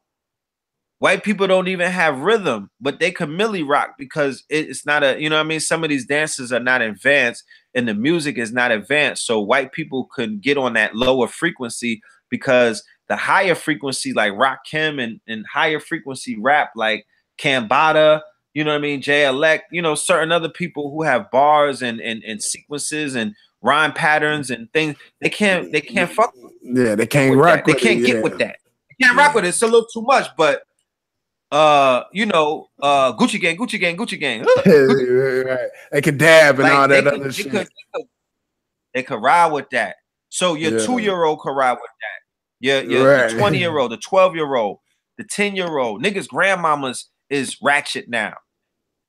White people don't even have rhythm, but they can milli rock because it's not a, you know what I mean? Some of these dances are not advanced and the music is not advanced. So white people could get on that lower frequency because the higher frequency like Rakim and higher frequency rap like Cambada, you know what I mean? J-Elect, you know, certain other people who have bars and sequences and rhyme patterns and things, they can't fuck with. Yeah, they can't rock with it. They can't get with that. They can't rock with it. It's a little too much, but you know, Gucci gang, Gucci gang, Gucci gang. Right. They could dab and like all that other shit. They could ride with that. So your 2-year-old could ride with that. Your 20-year-old, the 12-year-old, the 10-year-old. Niggas' grandmamas is ratchet now.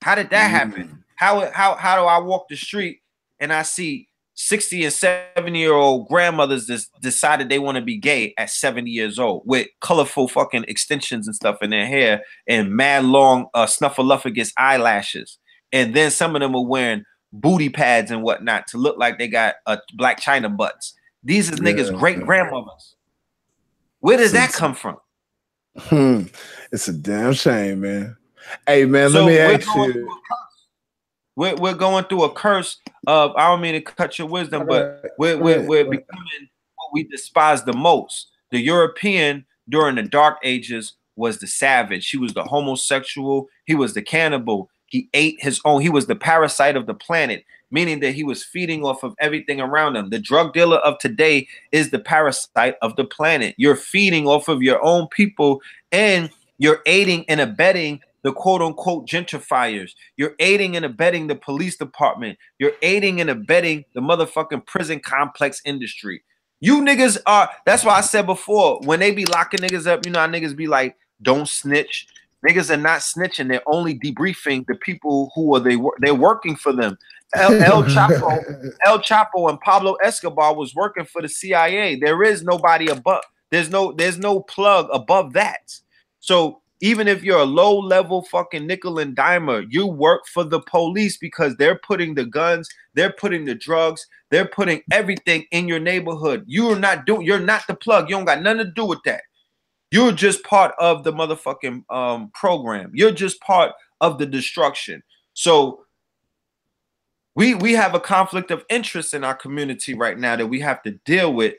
How did that happen? How do I walk the street and I see 60 and 70-year-old grandmothers that decided they want to be gay at 70 years old with colorful fucking extensions and stuff in their hair and mad long snuffleupagus eyelashes. And then some of them are wearing booty pads and whatnot to look like they got black China butts. These is niggas' great grandmothers. Where does that come from? It's a damn shame, man. Hey, man, let me ask you. We're going through a curse of, I don't mean to cut your wisdom, but we're becoming what we despise the most. The European during the Dark Ages was the savage. He was the homosexual. He was the cannibal. He ate his own. He was the parasite of the planet, meaning that he was feeding off of everything around him. The drug dealer of today is the parasite of the planet. You're feeding off of your own people, and you're aiding and abetting the quote unquote gentrifiers. You're aiding and abetting the police department. You're aiding and abetting the motherfucking prison complex industry. You niggas are, that's why I said before, when they be locking niggas up, you know how niggas be like, don't snitch. Niggas are not snitching. They're only debriefing the people who are they're working for them. El Chapo and Pablo Escobar was working for the CIA. There is nobody above. There's no plug above that. So even if you're a low level fucking nickel and dimer, you work for the police because they're putting the guns, they're putting the drugs, they're putting everything in your neighborhood. You're not the plug. You don't got nothing to do with that. You're just part of the motherfucking program. You're just part of the destruction. So we have a conflict of interest in our community right now that we have to deal with.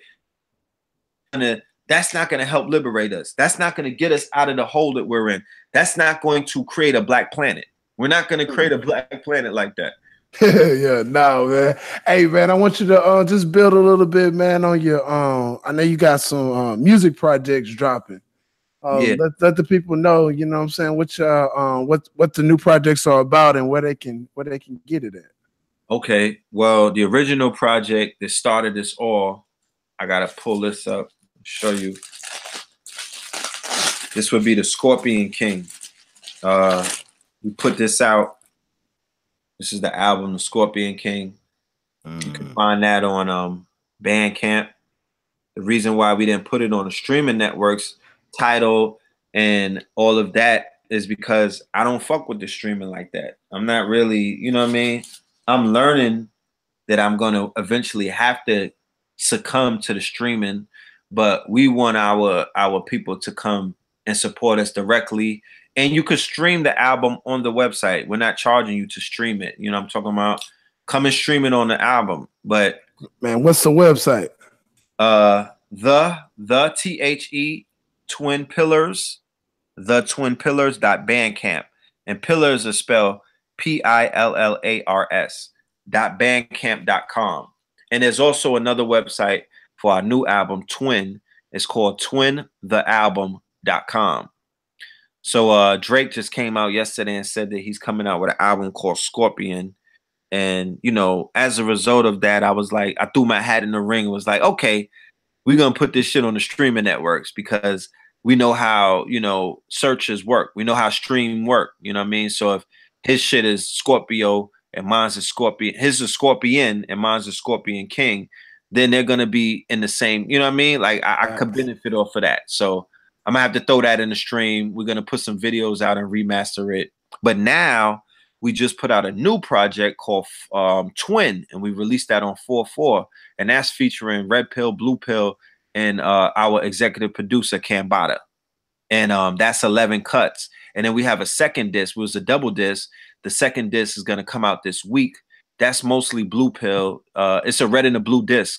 And that's not going to help liberate us. That's not going to get us out of the hole that we're in. That's not going to create a black planet. We're not going to create a black planet like that. Yeah, no, man. Hey, man, I want you to just build a little bit, man, on your I know you got some music projects dropping. Yeah. Let the people know, you know what I'm saying, what the new projects are about and where they can get it at. Okay. Well, the original project that started this all, I gotta pull this up and show you. This would be the Scorpion King. We put this out. This is the album, The Scorpion King. You can find that on Bandcamp. The reason why we didn't put it on the streaming networks, Tidal, and all of that is because I don't fuck with the streaming like that. I'm not really, you know what I mean? I'm learning that I'm going to eventually have to succumb to the streaming, but we want our people to come and support us directly. And you could stream the album on the website. We're not charging you to stream it. You know what I'm talking about? Come and stream it on the album. But man, what's the website? The THE Twin Pillars, the Twin Pillars.bandcamp. And pillars are spelled PILLARS.bandcamp.com. And there's also another website for our new album, Twin. It's called twinthealbum.com. So Drake just came out yesterday and said that he's coming out with an album called Scorpion. And, you know, as a result of that, I was like, I threw my hat in the ring and was like, okay, we're going to put this shit on the streaming networks because we know how, you know, searches work. We know how stream work. You know what I mean? So if his shit is Scorpio and mine's a Scorpion, his is Scorpion and mine's a Scorpion King, then they're going to be in the same, you know what I mean? Like I could benefit off of that. So I'm gonna have to throw that in the stream. We're gonna put some videos out and remaster it. But now we just put out a new project called Twin, and we released that on 4/4, and that's featuring Red Pill, Blue Pill, and our executive producer Cambada, and that's 11 cuts. And then we have a second disc. It was a double disc. The second disc is gonna come out this week. That's mostly Blue Pill. It's a red and a blue disc.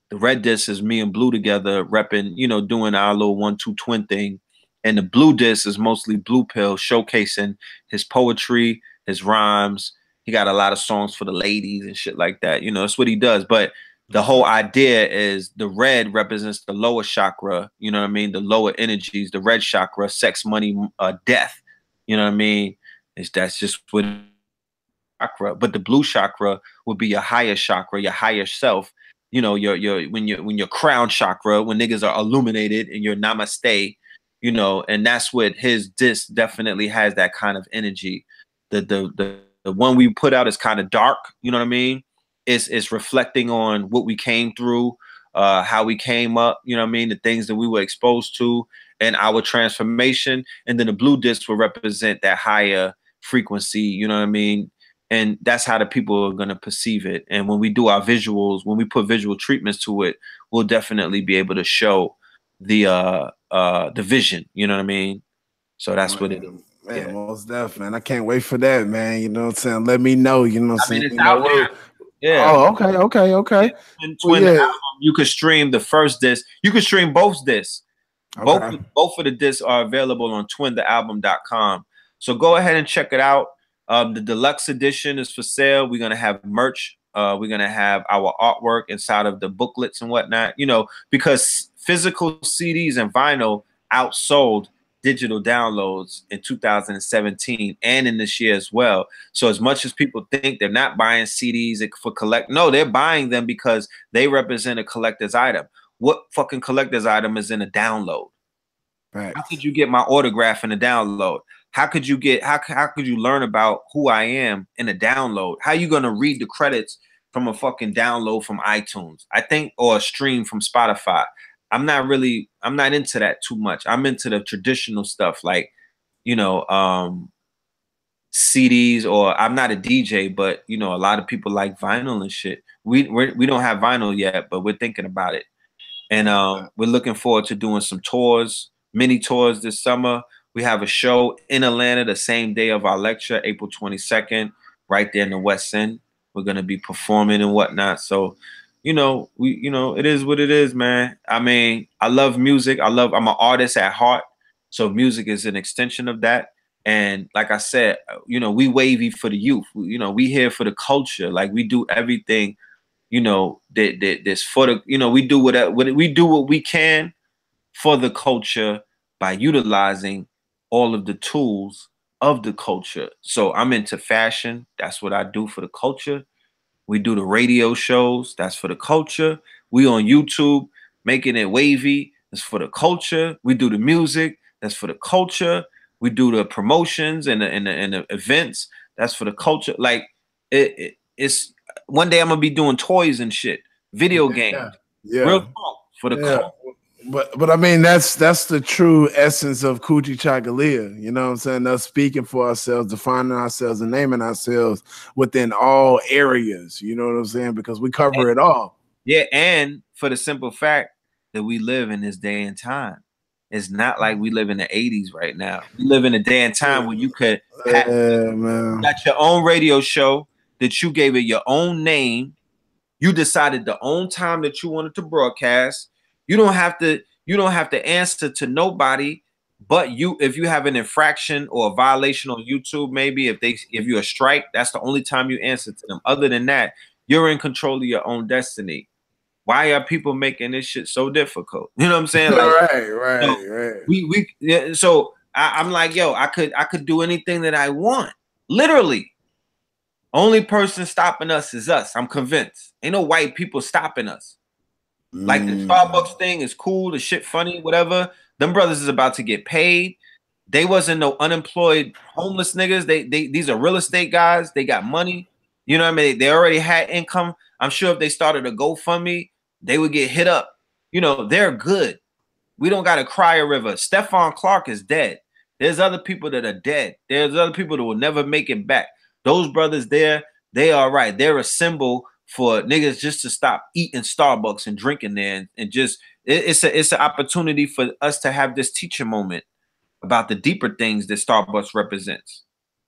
The red disc is me and Blue together repping, you know, doing our little 1-2 twin thing. And the blue disc is mostly Blue Pill showcasing his poetry, his rhymes. He got a lot of songs for the ladies and shit like that. You know, that's what he does. But the whole idea is the red represents the lower chakra, you know what I mean? The lower energies, the red chakra, sex, money, death. You know what I mean? That's just what chakra. But the blue chakra would be your higher chakra, your higher self. You know, when your crown chakra, when niggas are illuminated and your namaste, you know, and that's what his disc definitely has, that kind of energy. The one we put out is kind of dark, you know what I mean? It's reflecting on what we came through, how we came up, you know what I mean, the things that we were exposed to and our transformation. And then the blue disc will represent that higher frequency, you know what I mean? And that's how the people are going to perceive it. And when we do our visuals, when we put visual treatments to it, we'll definitely be able to show the vision. You know what I mean? So that's what it is. Man, yeah. Most definitely. I can't wait for that, man. You know what I'm saying? Let me know. You know what I'm saying? It's out there. Yeah. Oh, okay. Yeah. And Twin album, you could stream the first disc. You could stream both discs. Okay. Both of the discs are available on twinthealbum.com. So go ahead and check it out. The deluxe edition is for sale. We're gonna have merch. We're gonna have our artwork inside of the booklets and whatnot. You know, because physical CDs and vinyl outsold digital downloads in 2017 and in this year as well. So as much as people think they're not buying CDs for collect, no, they're buying them because they represent a collector's item. What fucking collector's item is in a download? Right. How could you get my autograph in a download? How could you get, how could you learn about who I am in a download? How are you going to read the credits from a fucking download from iTunes, I think, or a stream from Spotify? I'm not into that too much. I'm into the traditional stuff, like, you know, CDs, or I'm not a DJ, but you know, a lot of people like vinyl and shit. We don't have vinyl yet, but we're thinking about it. And we're looking forward to doing some tours, mini tours this summer. We have a show in Atlanta the same day of our lecture, April 22nd, right there in the West End. We're going to be performing and whatnot. So, you know, it is what it is, man. I mean, I love music. I'm an artist at heart. So music is an extension of that. And like I said, you know, we wavy for the youth. You know, we here for the culture. Like, we do everything, you know, that's for the, you know, we do what we can for the culture by utilizing all of the tools of the culture. So I'm into fashion. That's what I do for the culture. We do the radio shows. That's for the culture. We on YouTube making it wavy. That's for the culture. We do the music. That's for the culture. We do the promotions and the events. That's for the culture. Like, it's one day I'm gonna be doing toys and shit, video games. Yeah. Real talk for the culture. But I mean, that's the true essence of Coochie Chagalia. You know what I'm saying? Us speaking for ourselves, defining ourselves, and naming ourselves within all areas. You know what I'm saying? Because we cover it all. Yeah, and for the simple fact that we live in this day and time. It's not like we live in the 80s right now. We live in a day and time where you could have you got your own radio show, that you gave it your own name. You decided the own time that you wanted to broadcast. You don't have to answer to nobody but you. If you have an infraction or a violation on YouTube, maybe if give you a strike, that's the only time you answer to them. Other than that, you're in control of your own destiny. Why are people making this shit so difficult? You know what I'm saying? Like, right. So I'm like, yo, I could do anything that I want. Literally. Only person stopping us is us. I'm convinced. Ain't no white people stopping us. Like, the Starbucks thing is cool, the shit funny, whatever. Them brothers is about to get paid. They wasn't no unemployed homeless niggas. These are real estate guys. They got money. You know what I mean? They already had income. I'm sure if they started a GoFundMe, they would get hit up. You know, they're good. We don't got to cry a river. Stephon Clark is dead. There's other people that are dead. There's other people that will never make it back. Those brothers there, they are right. They're a symbol for niggas just to stop eating Starbucks and drinking there, and just it's an opportunity for us to have this teacher moment about the deeper things that Starbucks represents.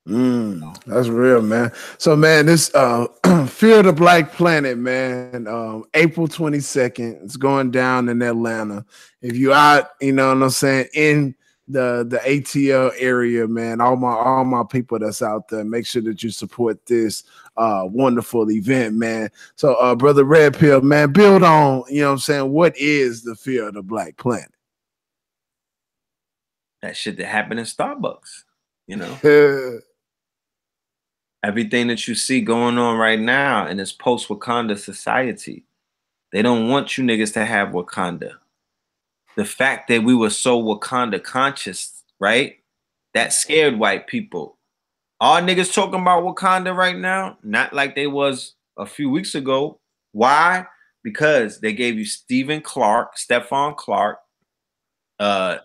That's real, man. So, man, this Fear the Black Planet, man, April 22nd, it's going down in Atlanta. If you out, you know what I'm saying, in the ATL area, man, all my people that's out there, make sure that you support this wonderful event, man. So, Brother Red Pill, man, build on, you know what I'm saying, what is the Fear of the Black Planet? That shit that happened in Starbucks, you know. Everything that you see going on right now in this post-Wakanda society, they don't want you niggas to have Wakanda. The fact that we were so Wakanda conscious, right? That scared white people. All niggas talking about Wakanda right now, not like they was a few weeks ago. Why? Because they gave you Stephon Clark, the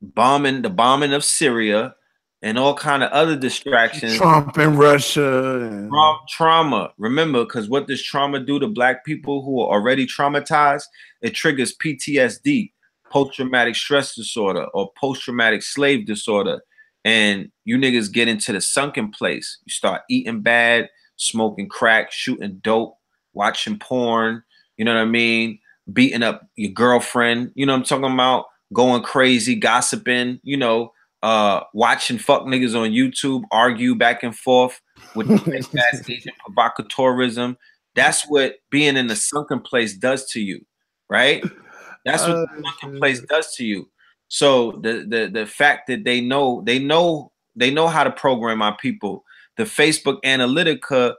bombing of Syria, and all kind of other distractions. Trump and Russia. And trauma. Remember, because what does trauma do to black people who are already traumatized? It triggers PTSD, post-traumatic stress disorder, or post-traumatic slave disorder. And you niggas get into the sunken place. You start eating bad, smoking crack, shooting dope, watching porn, you know what I mean? Beating up your girlfriend, you know what I'm talking about? Going crazy, gossiping, you know, watching fuck niggas on YouTube argue back and forth with Asian provocateurism. That's what being in the sunken place does to you, right? That's what the sunken place does to you. So the fact that they know how to program our people. The Facebook Analytica,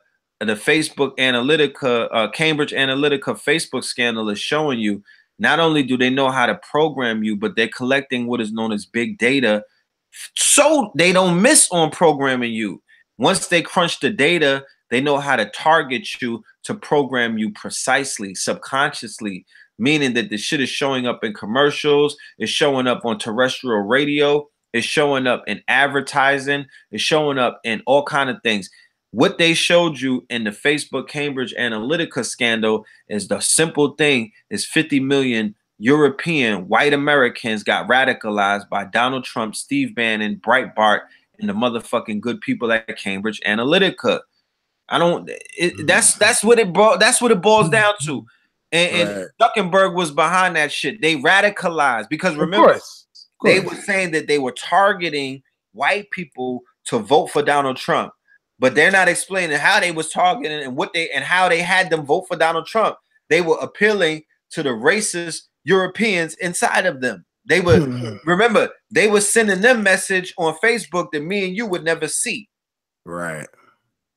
Cambridge Analytica Facebook scandal is showing you not only do they know how to program you, but they're collecting what is known as big data, so they don't miss on programming you. Once they crunch the data, they know how to target you to program you precisely, subconsciously, meaning that the shit is showing up in commercials, it's showing up on terrestrial radio, it's showing up in advertising, it's showing up in all kind of things. What they showed you in the Facebook Cambridge Analytica scandal is the simple thing is 50 million European white Americans got radicalized by Donald Trump, Steve Bannon, Breitbart, and the motherfucking good people at Cambridge Analytica. That's what it boils down to. And Zuckerberg was behind that shit. They radicalized because remember, of course. They were saying that they were targeting white people to vote for Donald Trump, but they're not explaining how they was targeting and how they had them vote for Donald Trump. They were appealing to the racist Europeans inside of them. They were remember they were sending them message on Facebook that me and you would never see. Right.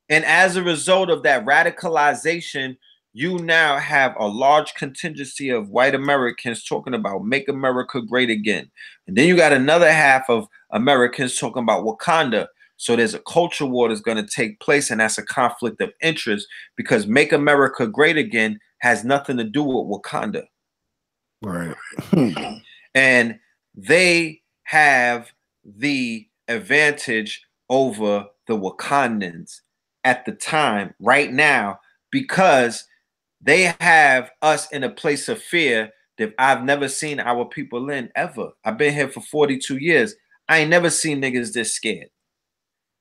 And as a result of that radicalization, you now have a large contingency of white Americans talking about make America great again. And then you got another half of Americans talking about Wakanda. So there's a culture war that's going to take place, and that's a conflict of interest because make America great again has nothing to do with Wakanda. Right. And they have the advantage over the Wakandans at the time right now because they have us in a place of fear that I've never seen our people in ever. I've been here for 42 years. I ain't never seen niggas this scared.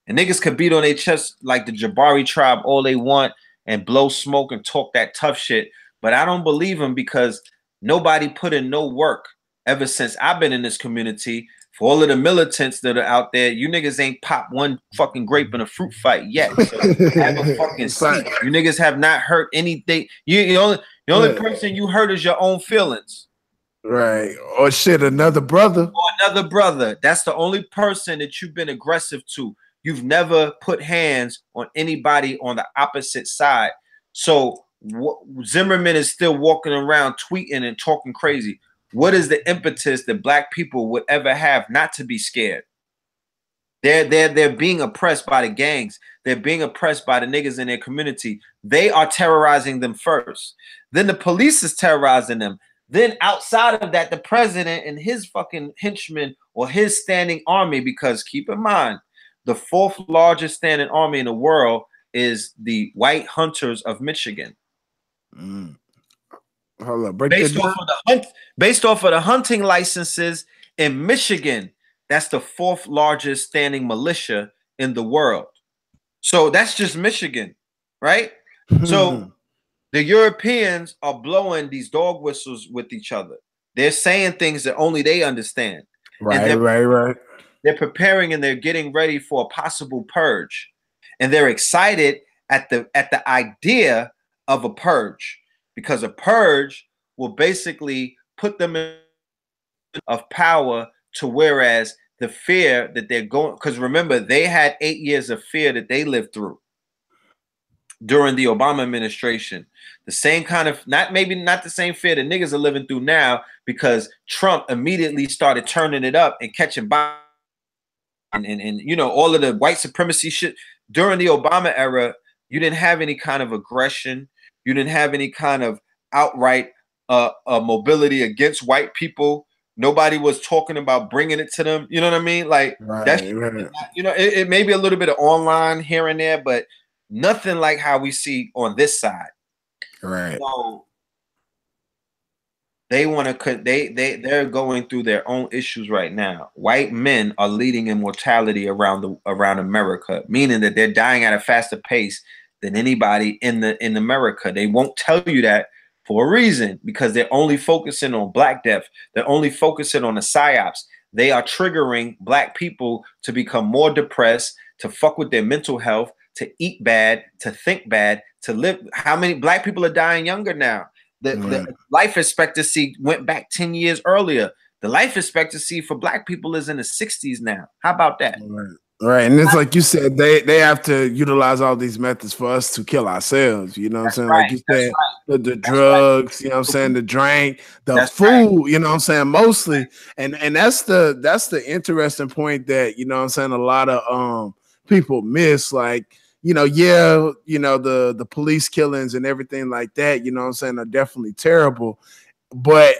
And niggas could beat on their chest like the Jabari tribe all they want and blow smoke and talk that tough shit. But I don't believe them because nobody put in no work ever since I've been in this community. For all of the militants that are out there, you niggas ain't popped one fucking grape in a fruit fight yet. So have a fucking seat. You niggas have not hurt anything. The only person you hurt is your own feelings. Right. Or shit, another brother. Or another brother. That's the only person that you've been aggressive to. You've never put hands on anybody on the opposite side. So Zimmerman is still walking around tweeting and talking crazy. What is the impetus that black people would ever have not to be scared? They're being oppressed by the gangs. They're being oppressed by the niggas in their community. They are terrorizing them first. Then the police is terrorizing them. Then outside of that, the president and his fucking henchmen or his standing army, because keep in mind, the fourth largest standing army in the world is the white hunters of Michigan. Hold on, based off of the hunting licenses in Michigan, that's the fourth largest standing militia in the world. So that's just Michigan, right? So the Europeans are blowing these dog whistles with each other. They're saying things that only they understand. Right. They're preparing and they're getting ready for a possible purge. And they're excited at the idea of a purge. Because a purge will basically put them in of power to whereas the fear that they're going, because remember, they had 8 years of fear that they lived through during the Obama administration. The same kind of, maybe not the same fear that niggas are living through now because Trump immediately started turning it up and catching Biden and you know, all of the white supremacy shit. During the Obama era, you didn't have any kind of aggression. You didn't have any kind of outright mobility against white people. Nobody was talking about bringing it to them. You know what I mean? Like that's, you know, it may be a little bit of online here and there, but nothing like how we see on this side. Right. So they want to. They're going through their own issues right now. White men are leading in mortality around America, meaning that they're dying at a faster pace than anybody in America. They won't tell you that for a reason, because they're only focusing on Black death. They're only focusing on the psyops. They are triggering Black people to become more depressed, to fuck with their mental health, to eat bad, to think bad, to live. How many Black people are dying younger now? The life expectancy went back 10 years earlier. The life expectancy for black people is in the 60s now. How about that? Right. Right. And it's like you said, they have to utilize all these methods for us to kill ourselves. You know what I'm saying? Right. Like you That's said, right. the That's right. drugs, you know what I'm saying, the drink, the That's right. food, you know what I'm saying, mostly. And that's the interesting point that, you know what I'm saying, a lot of people miss. Like, you know, yeah, you know, the police killings and everything like that, you know what I'm saying, are definitely terrible. But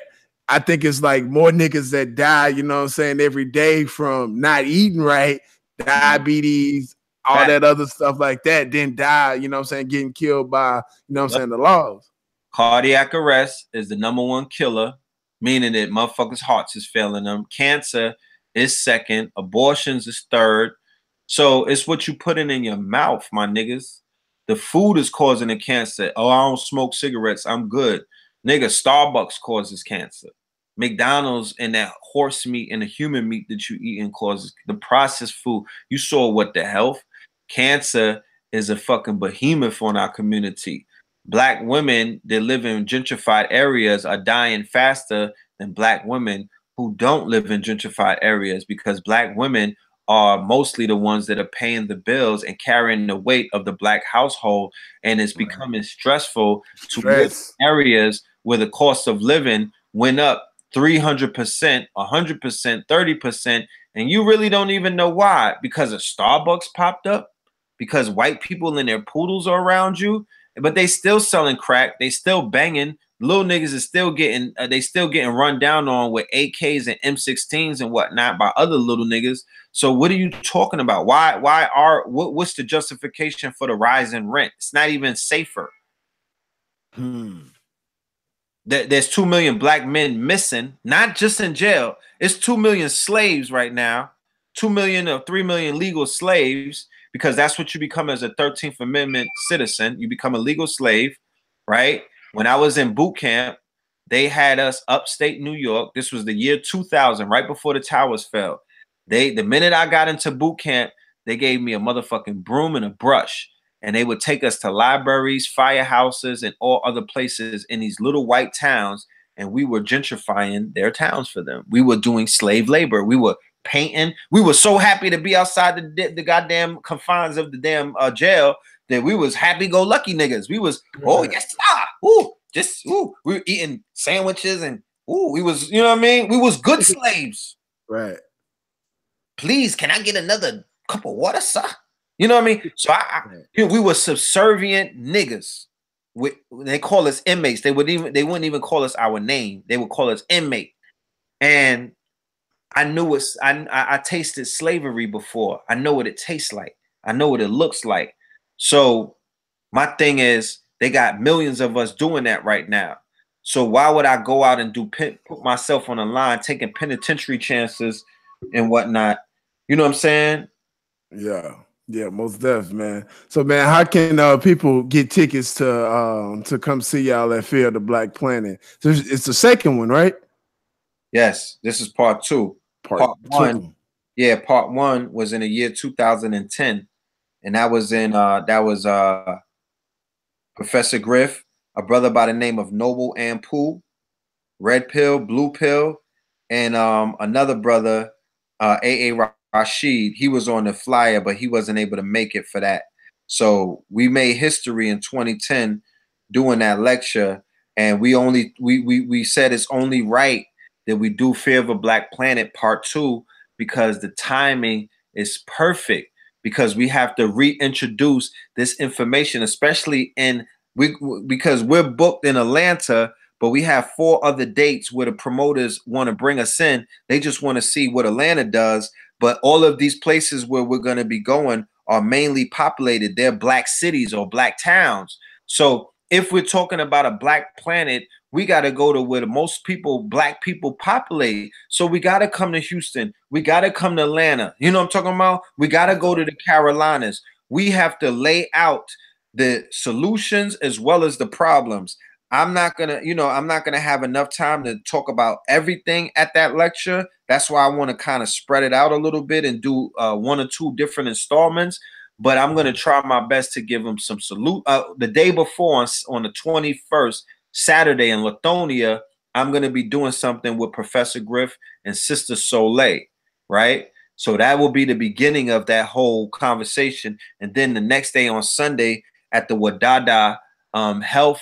I think it's like more niggas that die, you know what I'm saying, every day from not eating right, diabetes, all Fact. that other stuff like that, then die, you know what I'm saying, getting killed by, you know what I'm saying, the laws. Cardiac arrest is the #1 killer, meaning that motherfuckers' hearts is failing them. Cancer is second. Abortions is third. So it's what you put in your mouth, my niggas. The food is causing the cancer. Oh, I don't smoke cigarettes. I'm good. Nigga, Starbucks causes cancer. McDonald's and that horse meat and the human meat that you eating causes the processed food. You saw what the health. Cancer is a fucking behemoth on our community. Black women that live in gentrified areas are dying faster than black women who don't live in gentrified areas, because black women are mostly the ones that are paying the bills and carrying the weight of the black household. And it's becoming stressful to live in areas where the cost of living went up 300%, 100%, 30%. And you really don't even know why, because a Starbucks popped up, because white people and their poodles are around you, but they still selling crack. They still banging. Little niggas is still getting, they still getting run down on with AKs and M16s and whatnot by other little niggas. So what are you talking about? What's the justification for the rise in rent? It's not even safer. There's 2 million black men missing, not just in jail. It's 2 million slaves right now, 2 million or 3 million legal slaves, because that's what you become as a 13th Amendment citizen. You become a legal slave, right? When I was in boot camp, they had us upstate New York. This was the year 2000, right before the towers fell. The minute I got into boot camp, they gave me a motherfucking broom and a brush. And they would take us to libraries, firehouses, and all other places in these little white towns. And we were gentrifying their towns for them. We were doing slave labor. We were painting. We were so happy to be outside the goddamn confines of the damn jail that we was happy-go-lucky niggas. We was, oh, yes, ooh, just, ooh. We were eating sandwiches and, ooh, we was, you know what I mean? We was good slaves. Right. Please, can I get another cup of water, sir? You know what I mean? So you know, we were subservient niggas. They call us inmates. They wouldn't even call us our name. They would call us inmate. And I knew I tasted slavery before. I know what it tastes like. I know what it looks like. So my thing is, they got millions of us doing that right now. So why would I go out and put myself on the line, taking penitentiary chances and whatnot? You know what I'm saying? Yeah. Yeah, most def, man. So, man, how can people get tickets to come see y'all at Fear of the Black Planet? So it's the second one, right? Yes, this is part 2. Part 1, yeah, part 1 was in the year 2010, and that was in Professor Grifff, a brother by the name of Noble Ampoule, Red Pill, Blue Pill, and another brother, A.A. Rashid. He was on the flyer, but he wasn't able to make it for that. So we made history in 2010 doing that lecture, and we said it's only right that we do Fear of a Black Planet Part 2, because the timing is perfect, because we have to reintroduce this information, especially because we're booked in Atlanta, but we have 4 other dates where the promoters want to bring us in. They just want to see what Atlanta does. But all of these places where we're going to be going are mainly populated. They're black cities or black towns. So if we're talking about a black planet, we got to go to where the most black people populate. So we got to come to Houston. We got to come to Atlanta. You know what I'm talking about? We got to go to the Carolinas. We have to lay out the solutions as well as the problems. I'm not gonna have enough time to talk about everything at that lecture. That's why I want to kind of spread it out a little bit and do 1 or 2 different installments. But I'm gonna try my best to give them some salute. The day before, on the 21st, Saturday in Lithonia, I'm going to be doing something with Professor Grifff and Sister Soleil, right? So that will be the beginning of that whole conversation. And then the next day on Sunday at the Wadada Health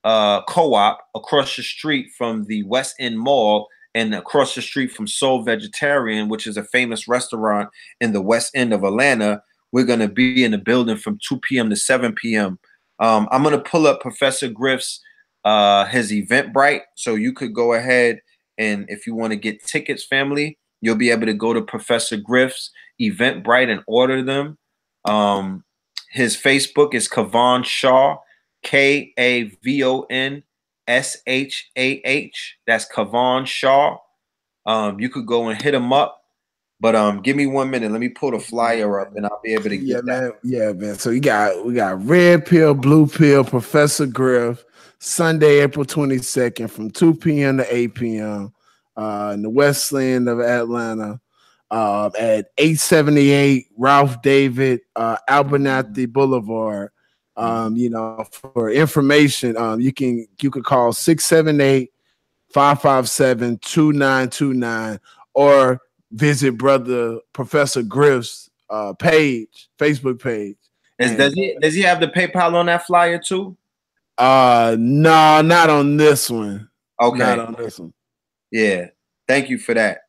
Co-op across the street from the West End Mall and across the street from Soul Vegetarian, which is a famous restaurant in the West End of Atlanta, we're going to be in the building from 2 p.m. to 7 p.m. I'm going to pull up Professor Griff's his Eventbrite, so you could go ahead and if you want to get tickets, family, you'll be able to go to Professor Griff's Eventbrite and order them. His Facebook is Kavon Shaw, KavonShah. That's Kavon Shaw. You could go and hit him up. But give me 1 minute. Let me pull the flyer up and I'll be able to get that. Yeah, man. So we got red pill, blue pill, Professor Grifff, Sunday, April 22nd from 2 p.m. to 8 p.m. In the West End of Atlanta. At 878 Ralph David Abernathy Boulevard. You know, for information, you could call 678-557-2929 or visit Brother Professor Griff's Facebook page. Does he have the PayPal on that flyer too? No, not on this one. Okay. Not on this one. Yeah. Thank you for that.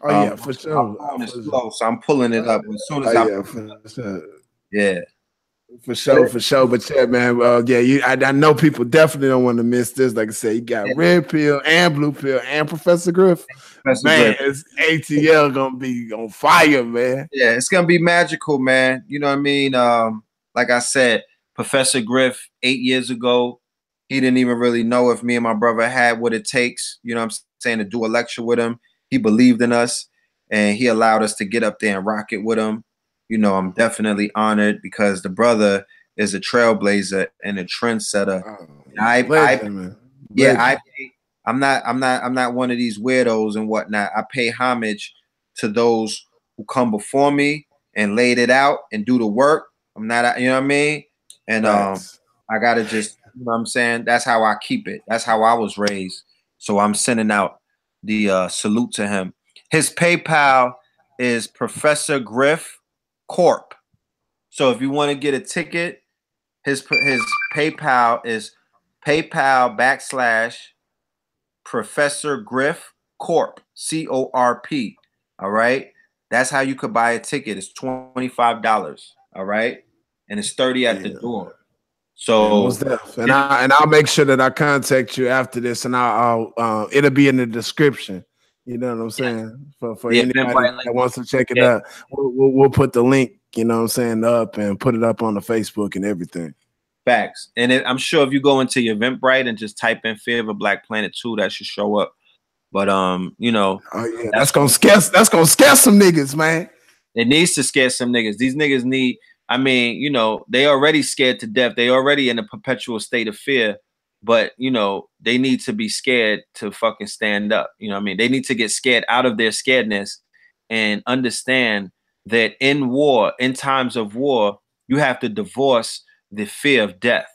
Oh yeah, for sure. Slow, so I'm pulling it up as soon as For sure. But yeah, man, I know people definitely don't want to miss this. Like I said, you got red pill and blue pill and Professor Grifff. It's ATL gonna be on fire, man. Yeah, it's gonna be magical, man. You know what I mean? Like I said, Professor Grifff 8 years ago, he didn't even really know if me and my brother had what it takes, you know what I'm saying, to do a lecture with him. He believed in us and he allowed us to get up there and rock it with him. You know, I'm definitely honored because the brother is a trailblazer and a trendsetter. I'm not one of these weirdos and whatnot. I pay homage to those who come before me and laid it out and do the work. I'm not, you know what I mean? And I gotta just, you know what I'm saying? That's how I keep it. That's how I was raised. So I'm sending out the salute to him. His PayPal is Professor Griff Corp. So if you want to get a ticket, his PayPal is PayPal/Professor Griff Corp, CORP. All right, that's how you could buy a ticket. It's $25. All right, and it's 30 at the door. So and I'll make sure that I contact you after this, and I'll it'll be in the description. You know what I'm saying? For anybody that wants to check it out, we'll put the link. You know what I'm saying, up and put it up on the Facebook and everything. Facts. And I'm sure if you go into your Eventbrite and just type in Fear of a Black Planet 2, that should show up. But you know, that's gonna scare some niggas, man. It needs to scare some niggas. These niggas need. I mean, you know, they already scared to death. They already in a perpetual state of fear. But, you know, they need to be scared to fucking stand up. You know what I mean? They need to get scared out of their scaredness and understand that in war, in times of war, you have to divorce the fear of death.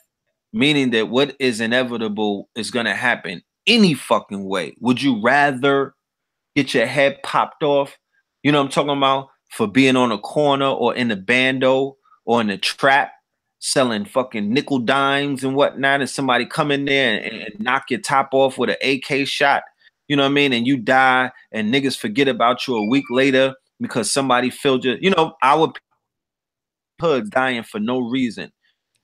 Meaning that what is inevitable is going to happen any fucking way. Would you rather get your head popped off? You know what I'm talking about? For being on a corner or in the bando or in the trap, selling fucking nickel dimes and whatnot, and somebody come in there and knock your top off with an AK shot, you know what I mean? And you die and niggas forget about you a week later because somebody filled you. You know, our hoods dying for no reason.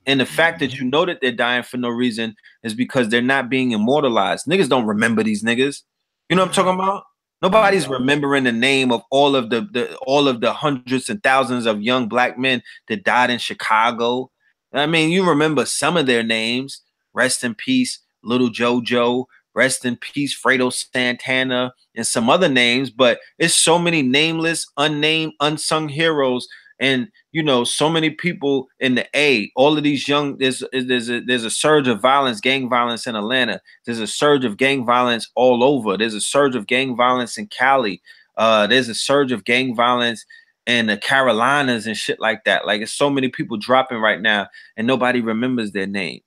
And the fact that you know that they're dying for no reason is because they're not being immortalized. Niggas don't remember these niggas. You know what I'm talking about? Nobody's remembering the name of all of the hundreds and thousands of young black men that died in Chicago. I mean, you remember some of their names. Rest in peace, Little JoJo. Rest in peace, Fredo Santana, and some other names. But it's so many nameless, unnamed, unsung heroes. And, you know, so many people in the A, all of these young, there's a surge of violence, gang violence in Atlanta. There's a surge of gang violence all over. There's a surge of gang violence in Cali. There's a surge of gang violence in the Carolinas and shit like that. Like, it's so many people dropping right now and nobody remembers their name.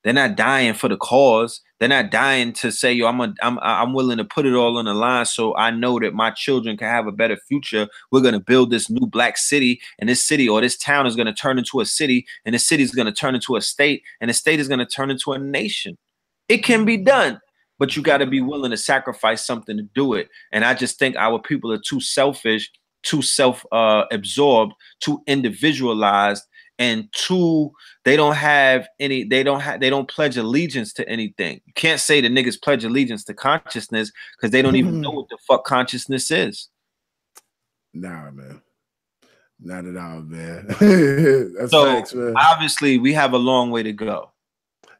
They're not dying for the cause. They're not dying to say, yo, I'm willing to put it all on the line so I know that my children can have a better future. We're going to build this new black city, and this city or this town is going to turn into a city, and the city is going to turn into a state, and the state is going to turn into a nation. It can be done, but you got to be willing to sacrifice something to do it. And I just think our people are too selfish, too self-absorbed, too individualized, and they don't pledge allegiance to anything. You can't say the niggas pledge allegiance to consciousness because they don't even know what the fuck consciousness is. Nah, man. Not at all, man. That's so facts, man. Obviously we have a long way to go.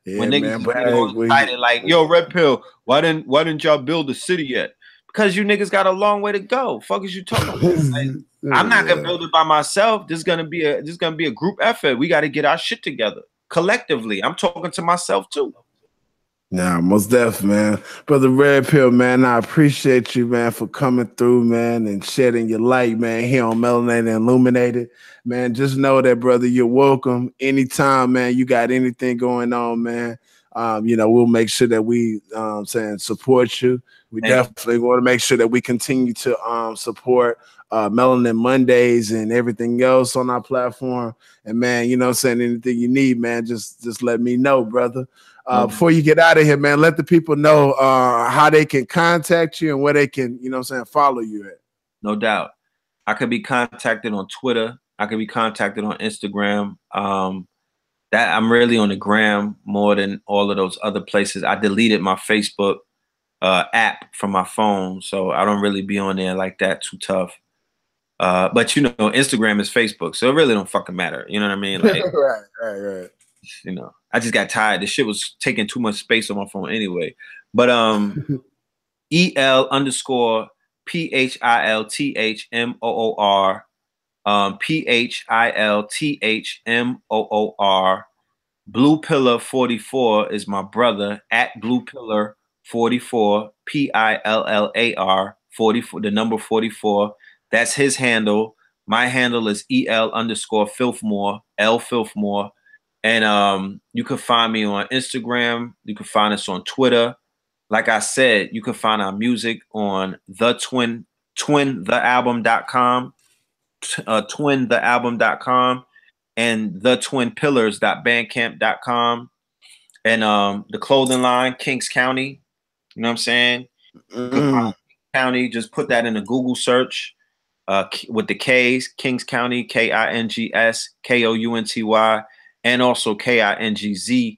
Yeah, when niggas man, get all excited, like, yo, Red Pill, why didn't y'all build the city yet? Because you niggas got a long way to go. Fuck is you talking about? Like, I'm not gonna build it by myself. This is gonna be a group effort. We got to get our shit together collectively. I'm talking to myself too. Nah, most definitely, man. Brother Red Pill, man, I appreciate you, man, for coming through, man, and shedding your light, man, here on Melanated and Illuminated. Man, just know that, brother, you're welcome. Anytime, man, you got anything going on, man, we'll make sure that we support you. We definitely want to make sure that we continue to support Melanin Mondays and everything else on our platform. And, man, anything you need, man, just let me know, brother. Before you get out of here, man, let the people know how they can contact you and where they can, follow you at. No doubt. I could be contacted on Twitter. I could be contacted on Instagram. That I'm really on the gram more than all of those other places. I deleted my Facebook app from my phone, so I don't really be on there like that too tough. But Instagram is Facebook, so it really don't fucking matter. You know what I mean? Like, right. I just got tired. This shit was taking too much space on my phone anyway. But EL_PHILTHMOOR PHILTHMOOR. Blue Pillar 44 is my brother at Blue Pillar 44 PILLAR 44, the number 44. That's his handle. My handle is EL_Filthmore, L Filthmore. And you can find me on Instagram. You can find us on Twitter. Like I said, you can find our music on twinthealbum.com, twinthealbum.com, and thetwinpillars.bandcamp.com, and the clothing line, Kings County. You know what I'm saying? Kings County, just put that in a Google search with the K's, Kings County, KINGS, and also KINGZ,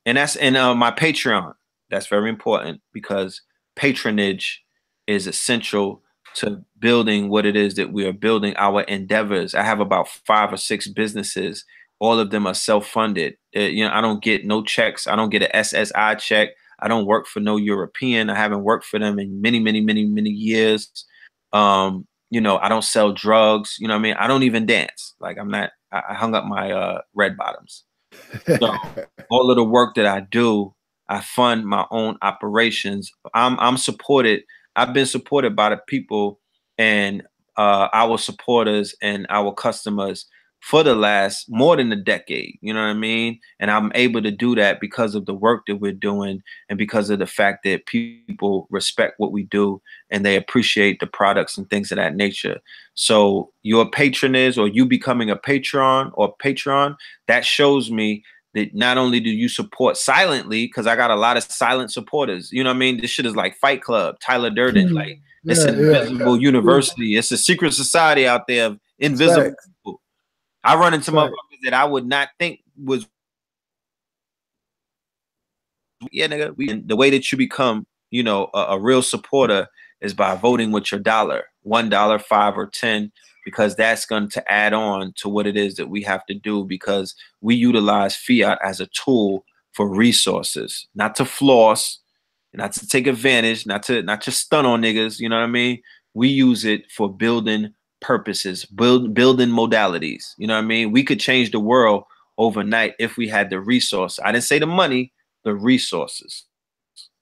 and that's in my Patreon. That's very important because patronage is essential to building what it is that we are building, our endeavors. I have about 5 or 6 businesses. All of them are self-funded. I don't get no checks. I don't get an SSI check. I don't work for no European. I haven't worked for them in many, many, many, many years. I don't sell drugs. You know what I mean? I don't even dance. Like I hung up my red bottoms. So all of the work that I do, I fund my own operations. I'm supported. I've been supported by the people and our supporters and our customers for the last more than a decade. You know what I mean? And I'm able to do that because of the work that we're doing and because of the fact that people respect what we do and they appreciate the products and things of that nature. So your patronage or you becoming a patron or patron, that shows me that not only do you support silently, because I got a lot of silent supporters. You know what I mean? This shit is like Fight Club, Tyler Durden. Like, it's an invisible university. It's a secret society out there of invisible people. I run into motherfuckers that I would not think was, nigga. The way that you become, a real supporter is by voting with your dollar, $1, $5, or $10, because that's going to add on to what it is that we have to do, because we utilize fiat as a tool for resources, not to floss, not to take advantage, not to stun on niggas. You know what I mean? We use it for building purposes, building modalities. You know what I mean? We could change the world overnight if we had the resource. I didn't say the money, the resources.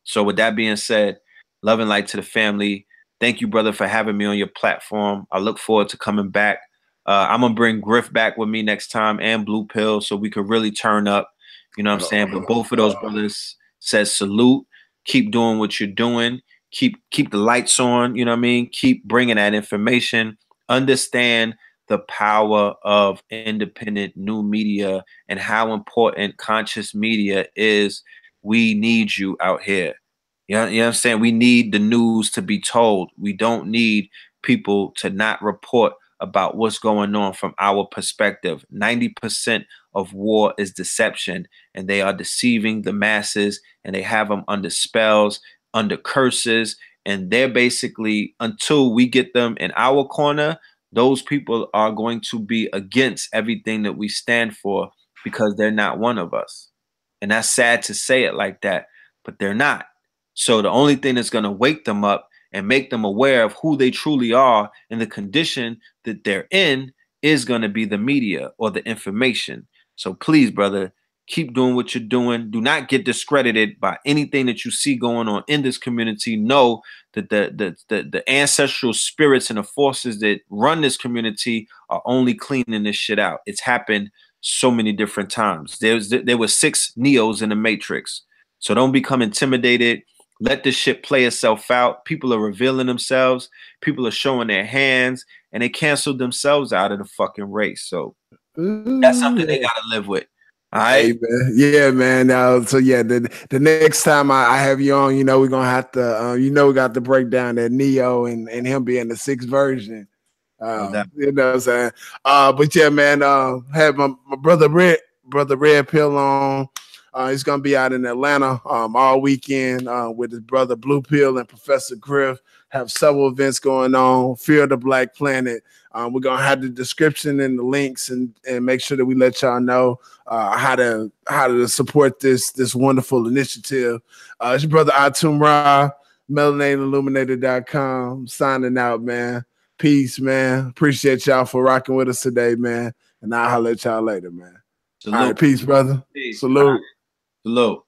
So with that being said, love and light to the family. Thank you, brother, for having me on your platform. I look forward to coming back. I'm gonna bring Grifff back with me next time and Blue Pill so we could really turn up. You know what I'm saying? But both of those brothers says salute. Keep doing what you're doing. Keep the lights on. You know what I mean? Keep bringing that information. Understand the power of independent new media and how important conscious media is. We need you out here. You know what I'm saying? We need the news to be told. We don't need people to not report about what's going on from our perspective. 90% of war is deception, and they are deceiving the masses, and they have them under spells, under curses, and they're basically, until we get them in our corner, those people are going to be against everything that we stand for because they're not one of us. And that's sad to say it like that, but they're not. So the only thing that's going to wake them up and make them aware of who they truly are and the condition that they're in is going to be the media or the information. So please, brother, keep doing what you're doing. Do not get discredited by anything that you see going on in this community. Know that the ancestral spirits and the forces that run this community are only cleaning this shit out. It's happened so many different times. There were 6 Neos in the Matrix. So don't become intimidated. Let this shit play itself out. People are revealing themselves. People are showing their hands, and they canceled themselves out of the fucking race. So that's something they got to live with. All right. Hey, man. Yeah, man. So yeah, the next time I have you on, you know, we're gonna have to, you know, we got to break down that Neo and him being the 6th version. You know what I'm saying? But yeah, man, had my brother Red Pill on. He's gonna be out in Atlanta all weekend with his brother Blue Pill and Professor Grifff. Have several events going on. Fear the Black Planet. We're gonna have the description and the links and make sure that we let y'all know how to support this wonderful initiative. It's your brother Atum Ra, Melanated, Illuminated.com. Signing out, man. Peace, man. Appreciate y'all for rocking with us today, man. And I'll holler at y'all later, man. Salute. All right, peace, brother. Peace. Salute. Salute.